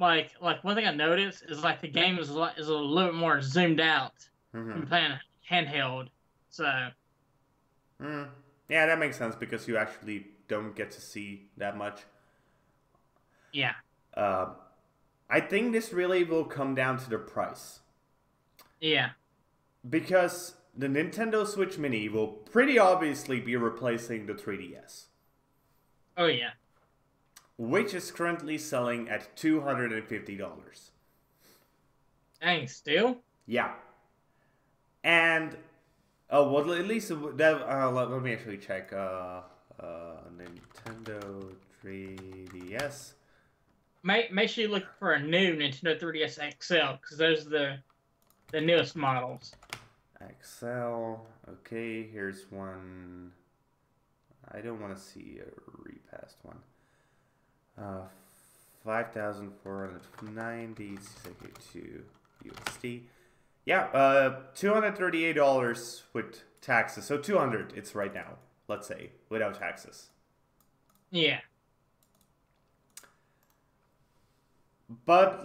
Like one thing I noticed is like the game is a little bit more zoomed out when playing handheld. So. Yeah, that makes sense because you actually don't get to see that much. Yeah. I think this really will come down to the price. Yeah. Because the Nintendo Switch Mini will pretty obviously be replacing the 3DS. Oh, yeah. Which is currently selling at $250. Dang, still? Yeah. And, well, at least that, let me actually check. Nintendo 3DS. Make sure you look for a new Nintendo 3DS XL, because those are the newest models. XL. Okay, here's one. I don't want to see a repassed one. 5,490 to USD. Yeah, $238 with taxes. So $200 it's right now, let's say, without taxes. Yeah. But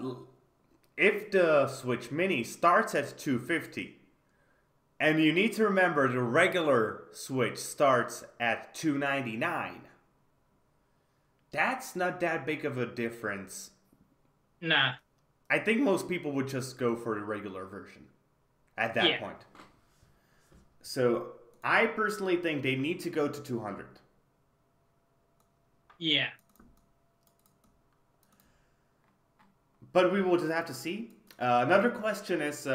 if the Switch Mini starts at $250, and you need to remember the regular Switch starts at $299, that's not that big of a difference. Nah. I think most people would just go for the regular version at that point. So I personally think they need to go to $200. Yeah. But we will just have to see. Another question is,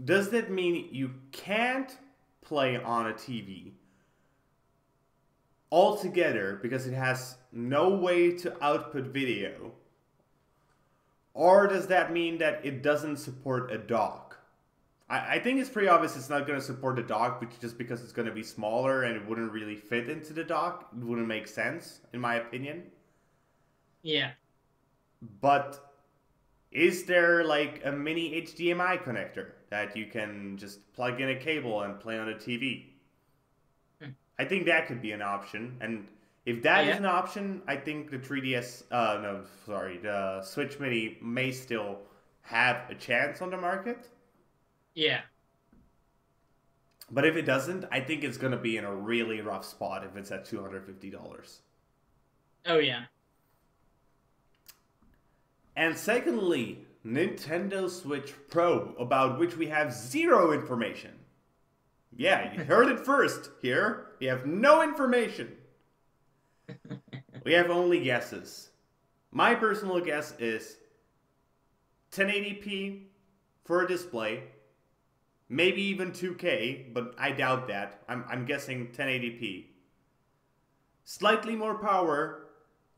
does that mean you can't play on a TV altogether because it has no way to output video? Or does that mean that it doesn't support a dock? I think it's pretty obvious it's not going to support the dock, just because it's going to be smaller and it wouldn't really fit into the dock. It wouldn't make sense, in my opinion. Yeah. But is there like a mini HDMI connector that you can just plug in a cable and play on a TV? Hmm. I think that could be an option. And if that is Yeah. an option, I think the 3DS, no, sorry, the Switch Mini may still have a chance on the market. Yeah. But if it doesn't, I think it's going to be in a really rough spot if it's at $250. Oh yeah. And secondly, Nintendo Switch Pro, about which we have zero information. Yeah, you heard it first here. We have no information. We have only guesses. My personal guess is 1080p for a display. Maybe even 2K, but I doubt that. I'm guessing 1080p. Slightly more power,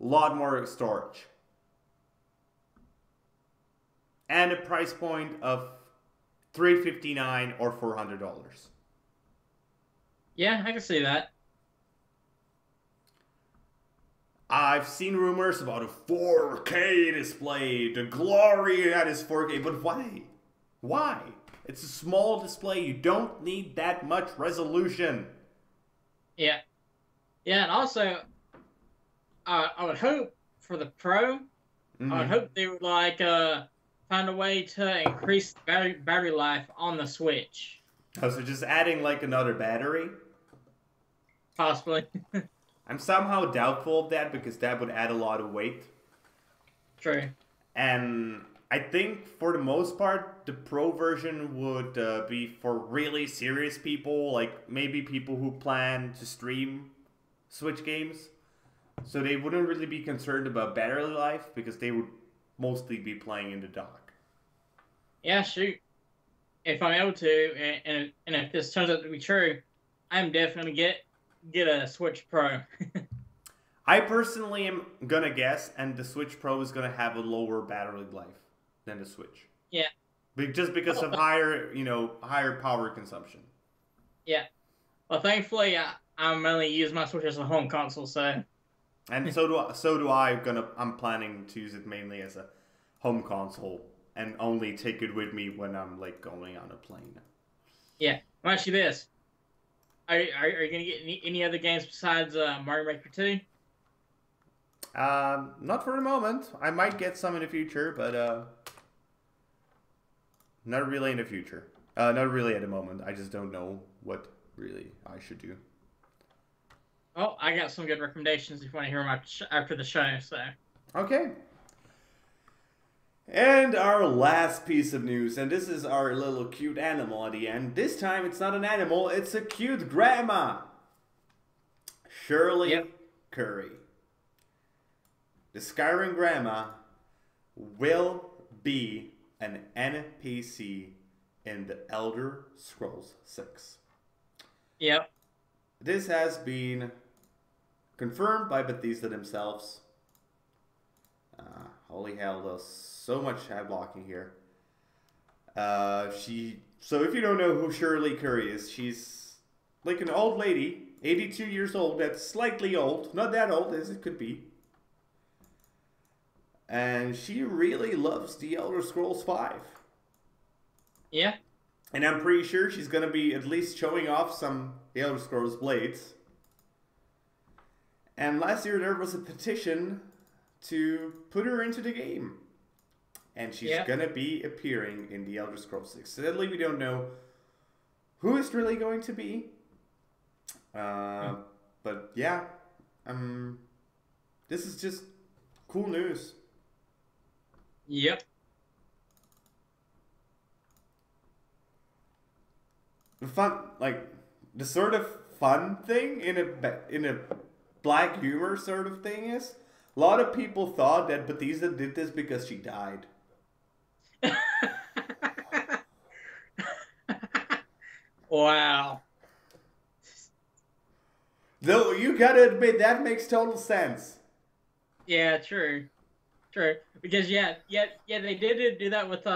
a lot more storage. And a price point of $359 or $400. Yeah, I can see that. I've seen rumors about a 4K display, the glory that is 4K, but why? Why? It's a small display, you don't need that much resolution. Yeah. Yeah, and also, I would hope for the Pro, I would hope they would like find a way to increase battery life on the Switch. Oh, so just adding like another battery? Possibly. I'm somehow doubtful of that because that would add a lot of weight. True. And I think for the most part, the Pro version would be for really serious people, like maybe people who plan to stream Switch games. So they wouldn't really be concerned about battery life because they would mostly be playing in the dock. Yeah, shoot. If I'm able to, and if this turns out to be true, I'm definitely get a Switch Pro. I personally am gonna guess, and the Switch Pro is gonna have a lower battery life than the Switch. Yeah. Just because of higher power consumption. Yeah. Well, thankfully, I'm mainly use my Switch as a home console, so. And so do I. I'm planning to use it mainly as a home console and only take it with me when I'm like going on a plane. Yeah. Well, actually, this. Are you gonna get any other games besides Mario Maker 2? Not for the moment. I might get some in the future, but not really in the future. Not really at the moment. I just don't know what really I should do. Oh, I got some good recommendations if you want to hear them after the show. So. Okay. And our last piece of news, and this is our little cute animal at the end. This time it's not an animal, it's a cute grandma. Shirley Curry. The Skyrim grandma will be an NPC in the Elder Scrolls 6. Yep. This has been confirmed by Bethesda themselves. Holy hell, there's so much ad blocking here. So if you don't know who Shirley Curry is, she's like an old lady, 82 years old, that's slightly old, not that old as it could be. And she really loves the Elder Scrolls 5. Yeah. And I'm pretty sure she's going to be at least showing off some Elder Scrolls blades. And last year there was a petition to put her into the game. And she's going to be appearing in the Elder Scrolls 6. Sadly, we don't know who it's really going to be. But yeah, this is just cool news. Yep. The fun, like, the sort of fun thing in a black humor sort of thing is, a lot of people thought that Bethesda did this because she died. Wow. Though you gotta admit that makes total sense. Yeah, true. True. Because they did do that with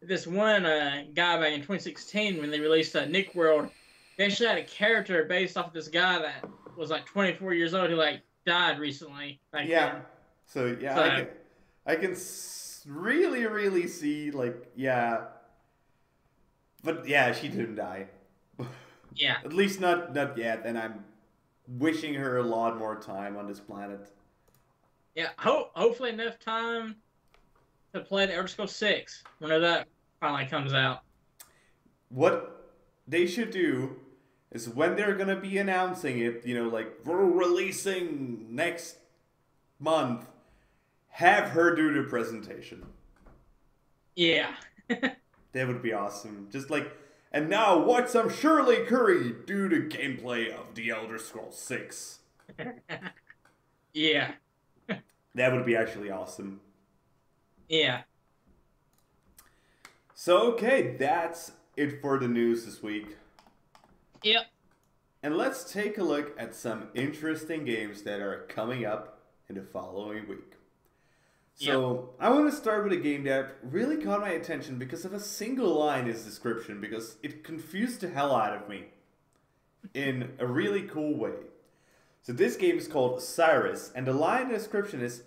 this one guy back in 2016 when they released Nick World. They actually had a character based off of this guy that was like 24 years old who like died recently. Yeah. So yeah, So I can really, really see like yeah, but yeah, she didn't die. yeah, At least not yet, and I'm wishing her a lot more time on this planet. yeah. Hopefully enough time to play the Elder Scrolls 6 whenever that finally comes out. What they should do is when they're gonna be announcing it, you know, like we're releasing next month, have her do the presentation. Yeah. That would be awesome. Just like, and now watch some Shirley Curry do the gameplay of The Elder Scrolls 6. Yeah. That would be actually awesome. Yeah. So, okay, that's it for the news this week. Yep. And let's take a look at some interesting games that are coming up in the following week. So, I want to start with a game that really caught my attention because of a single line in its description, because it confused the hell out of me in a really cool way. So, this game is called Cyrus, and the line in the description is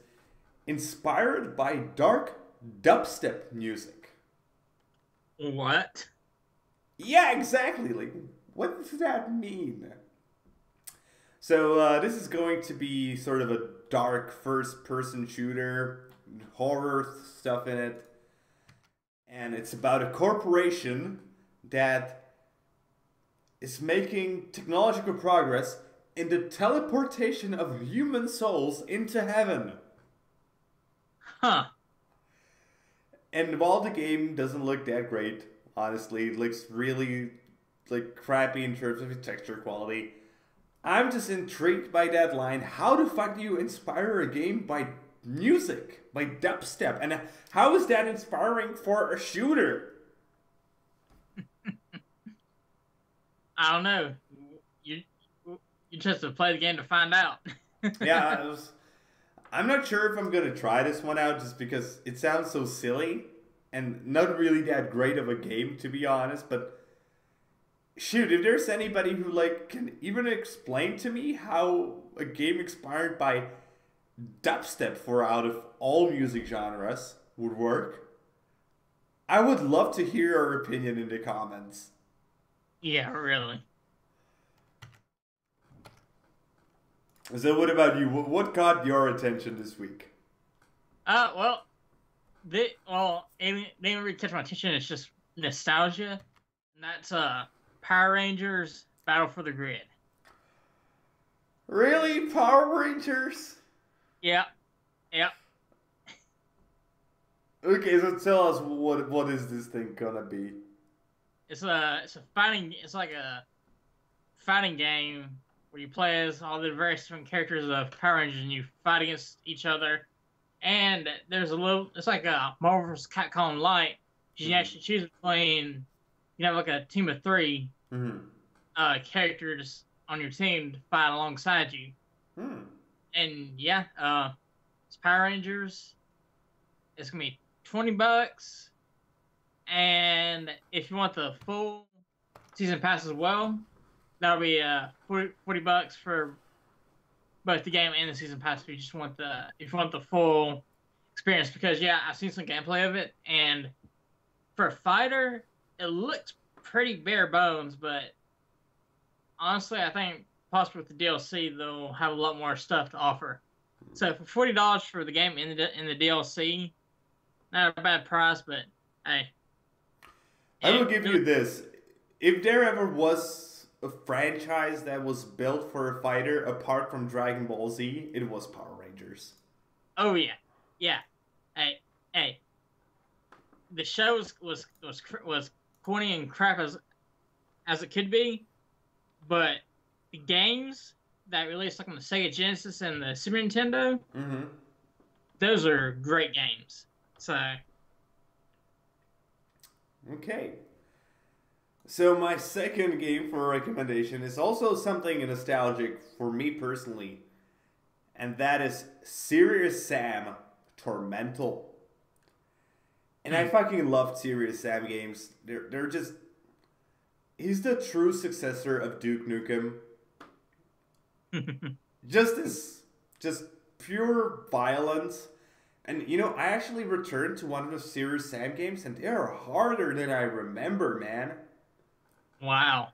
inspired by dark dubstep music. What? Yeah, exactly. Like, what does that mean? So, this is going to be sort of a dark first-person shooter, horror stuff in it. And it's about a corporation that is making technological progress in the teleportation of human souls into heaven. Huh. And while the game doesn't look that great, honestly, it looks really like crappy in terms of its texture quality, I'm just intrigued by that line. How the fuck do you inspire a game by music, by dubstep? And how is that inspiring for a shooter? I don't know. You just have to play the game to find out. Yeah, I'm not sure if I'm gonna try this one out just because it sounds so silly and not really that great of a game, to be honest. But shoot, if there's anybody who like can even explain to me how a game inspired by dubstep, for out of all music genres, would work, I would love to hear your opinion in the comments. Yeah, really. So what about you? What caught your attention this week? Well, it didn't really catch my attention. It's just nostalgia, and that's Power Rangers Battle for the Grid. Really? Power Rangers? Yep. Yep. Okay, so tell us what is this thing gonna be? It's a fighting. It's like a fighting game where you play as all the various different characters of Power Rangers and you fight against each other. And there's a little. It's like a Marvel vs. Capcom Light. You can actually choose between. You have like a team of 3 characters on your team to fight alongside you. And yeah, it's Power Rangers. It's gonna be $20, and if you want the full season pass as well, that'll be $40 for both the game and the season pass. If you just want the full experience, because yeah, I've seen some gameplay of it, and for a fighter, it looks pretty bare bones. But honestly, I think possibly with the DLC, they'll have a lot more stuff to offer. So for $40 for the game in the DLC, not a bad price, but hey. I will give you this. If there ever was a franchise that was built for a fighter apart from Dragon Ball Z, it was Power Rangers. Oh yeah. Yeah. Hey. The show was corny and crap as it could be, but the games that released like on the Sega Genesis and the Super Nintendo, those are great games. So, okay. So my second game for recommendation is also something nostalgic for me personally, and that is Serious Sam Tormental. And I fucking loved Serious Sam games. They're just... He's the true successor of Duke Nukem. Just pure violence. And, you know, I actually returned to one of the Serious Sam games, and they're harder than I remember, man. Wow.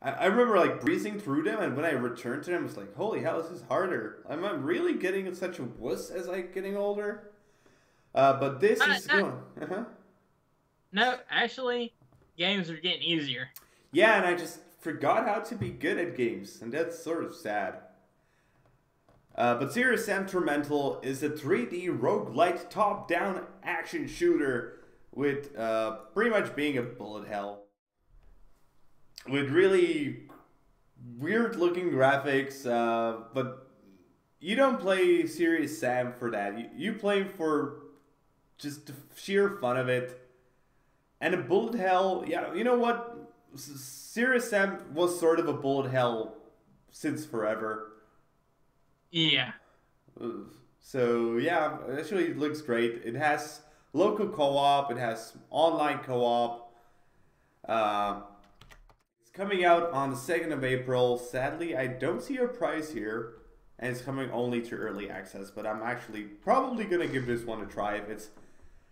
I remember, like, breezing through them, and when I returned to them, it's like, holy hell, this is harder. Am I really getting such a wuss as I'm getting older? But this is going... No, actually, games are getting easier. Yeah, and I just forgot how to be good at games, and that's sort of sad. But Serious Sam Tormental is a 3D roguelite top-down action shooter with pretty much being a bullet hell. With really weird-looking graphics, but you don't play Serious Sam for that. You play for just the sheer fun of it. And a bullet hell, yeah, you know what? Serious Sam was sort of a bullet hell since forever. Yeah. So, yeah, actually it looks great. It has local co-op, it has online co-op. It's coming out on the 2nd of April. Sadly, I don't see a price here. And it's coming only to early access. But I'm actually probably going to give this one a try if it's...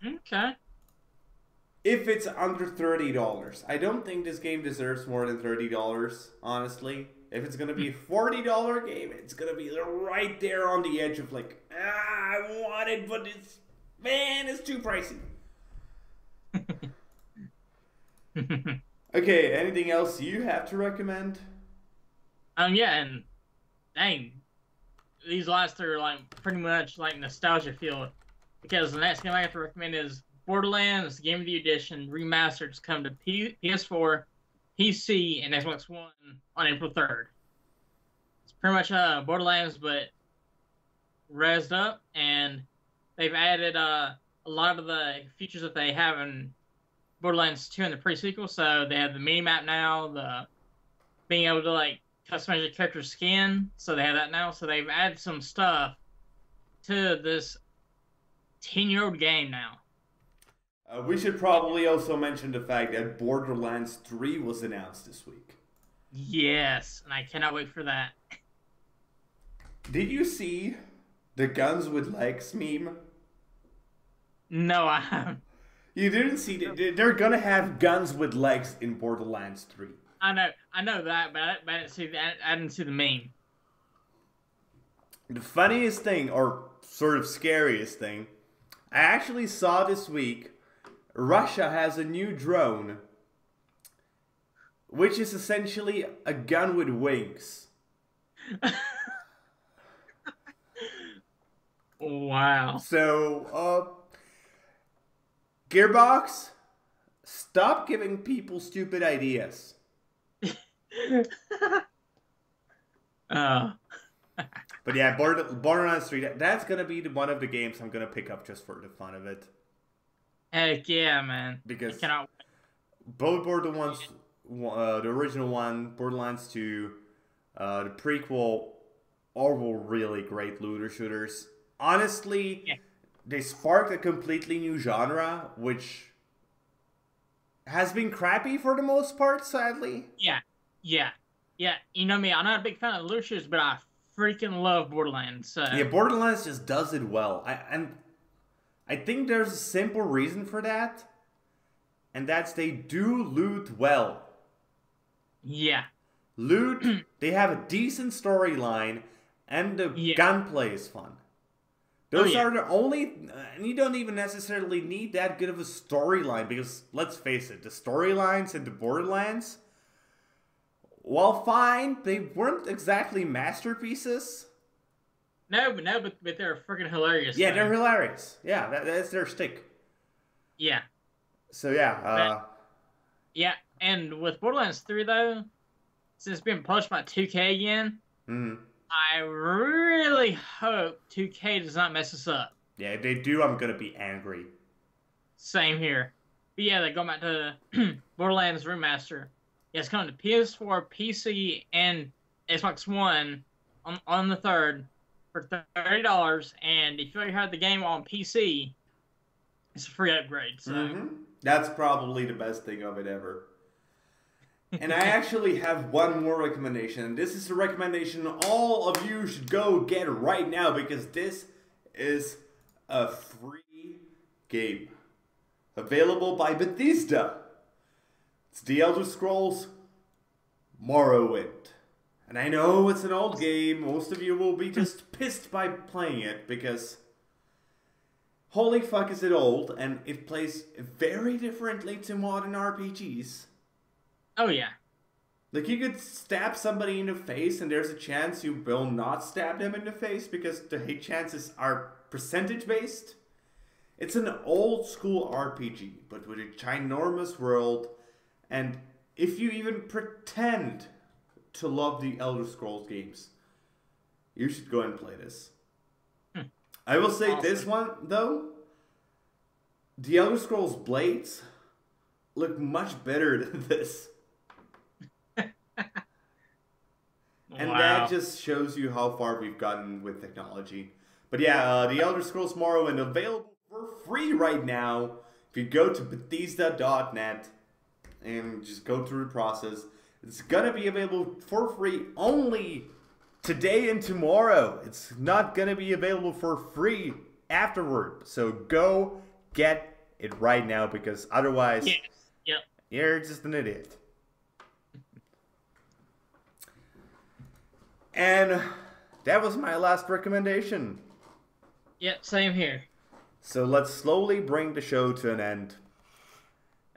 Okay. If it's under $30. I don't think this game deserves more than $30, honestly. If it's going to be a $40 game, it's going to be right there on the edge of like, I want it, but it's too pricey. Okay, anything else you have to recommend? Yeah, and dang, these last are like pretty much like nostalgia feel, because the next game I have to recommend is Borderlands Game of the Edition Remastered. It's come to PS4, PC, and Xbox One on April 3rd. It's pretty much Borderlands, but rezzed up, and they've added a lot of the features that they have in Borderlands 2 and the pre-sequel. So they have the mini-map now, the being able to like customize your character's skin. So they have that now. So they've added some stuff to this 10-year-old game now. We should probably also mention the fact that Borderlands 3 was announced this week. Yes, and I cannot wait for that. Did you see the guns with legs meme? No, I haven't. You didn't see that? They're gonna have guns with legs in Borderlands 3. I know that, but I didn't see that. I didn't see the meme. The funniest thing, or sort of scariest thing, I actually saw this week. Russia has a new drone, which is essentially a gun with wings. Wow. So, Gearbox, stop giving people stupid ideas. But yeah, Borderlands 3, that's going to be one of the games I'm going to pick up just for the fun of it. Heck yeah, man. Because I cannot wait. Both Borderlands, the original one, Borderlands 2, the prequel, all were really great looter shooters. Honestly, yeah. They sparked a completely new genre, which has been crappy for the most part, sadly. Yeah. You know me, I'm not a big fan of looter shooters, but I freaking love Borderlands. So. Yeah, Borderlands just does it well. I think there's a simple reason for that, and that's they do loot well. Yeah. Loot, they have a decent storyline, and the gunplay is fun. Those are the only, and you don't even necessarily need that good of a storyline, because, let's face it, the storylines in the Borderlands, while fine, they weren't exactly masterpieces. No, but they're freaking hilarious. Yeah, they're hilarious. Yeah, that's their stick. Yeah. So yeah. Yeah, and with Borderlands 3 though, since it's being published by 2K again, I really hope 2K does not mess us up. Yeah, if they do, I'm gonna be angry. Same here. But yeah, they're going back to Borderlands Remaster. Yeah, it's coming to PS4, PC, and Xbox One on the 3rd. For $30, and if you already have the game on PC, it's a free upgrade. So that's probably the best thing of it ever. And I actually have one more recommendation. And this is a recommendation all of you should go get right now because this is a free game available by Bethesda. It's The Elder Scrolls Morrowind. And I know it's an old game. Most of you will be just pissed by playing it because holy fuck is it old and it plays very differently to modern RPGs. Oh, yeah. Like, you could stab somebody in the face and there's a chance you will not stab them in the face because the hit chances are percentage-based. It's an old-school RPG, but with a ginormous world. And if you even pretend to love the Elder Scrolls games, you should go and play this. I will say awesome. This one, though, the Elder Scrolls Blades look much better than this. And wow. That just shows you how far we've gotten with technology. But yeah, the Elder Scrolls Morrowind available for free right now. If you go to Bethesda.net and just go through the process, it's gonna be available for free only today and tomorrow. It's not gonna be available for free afterward. So go get it right now because otherwise, you're just an idiot. And that was my last recommendation. Yep, same here. So let's slowly bring the show to an end.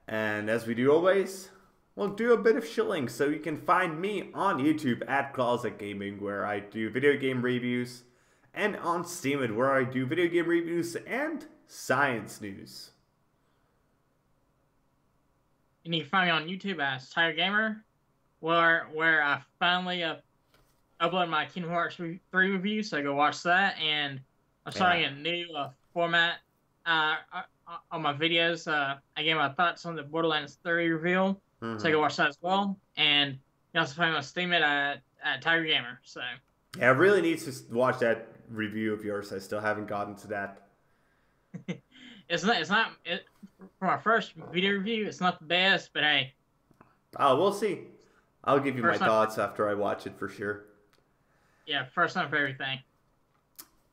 And as we do always, we'll do a bit of shilling. So you can find me on YouTube at Kralizec Gaming, where I do video game reviews, and on SteemTrail, where I do video game reviews and science news. And you can find me on YouTube as Tygergamer, where I finally upload my Kingdom Hearts 3 review, so go watch that. And I'm starting a new format on my videos. I gave my thoughts on the Borderlands 3 reveal, so go watch that as well. And you can also find me on Steam at Tygergamer. So yeah, I really need to watch that review of yours. I still haven't gotten to that. For my first video review, it's not the best, but hey. Oh, we'll see. I'll give you my thoughts after I watch it for sure. Yeah, first time for everything.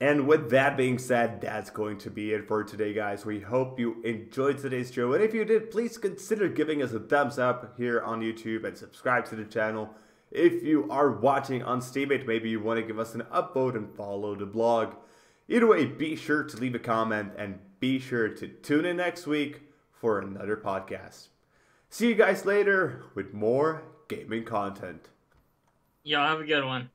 And with that being said, that's going to be it for today, guys. We hope you enjoyed today's show. And if you did, please consider giving us a thumbs up here on YouTube and subscribe to the channel. If you are watching on SteemTrail, maybe you want to give us an upvote and follow the blog. Either way, be sure to leave a comment and be sure to tune in next week for another podcast. See you guys later with more gaming content. Y'all have a good one.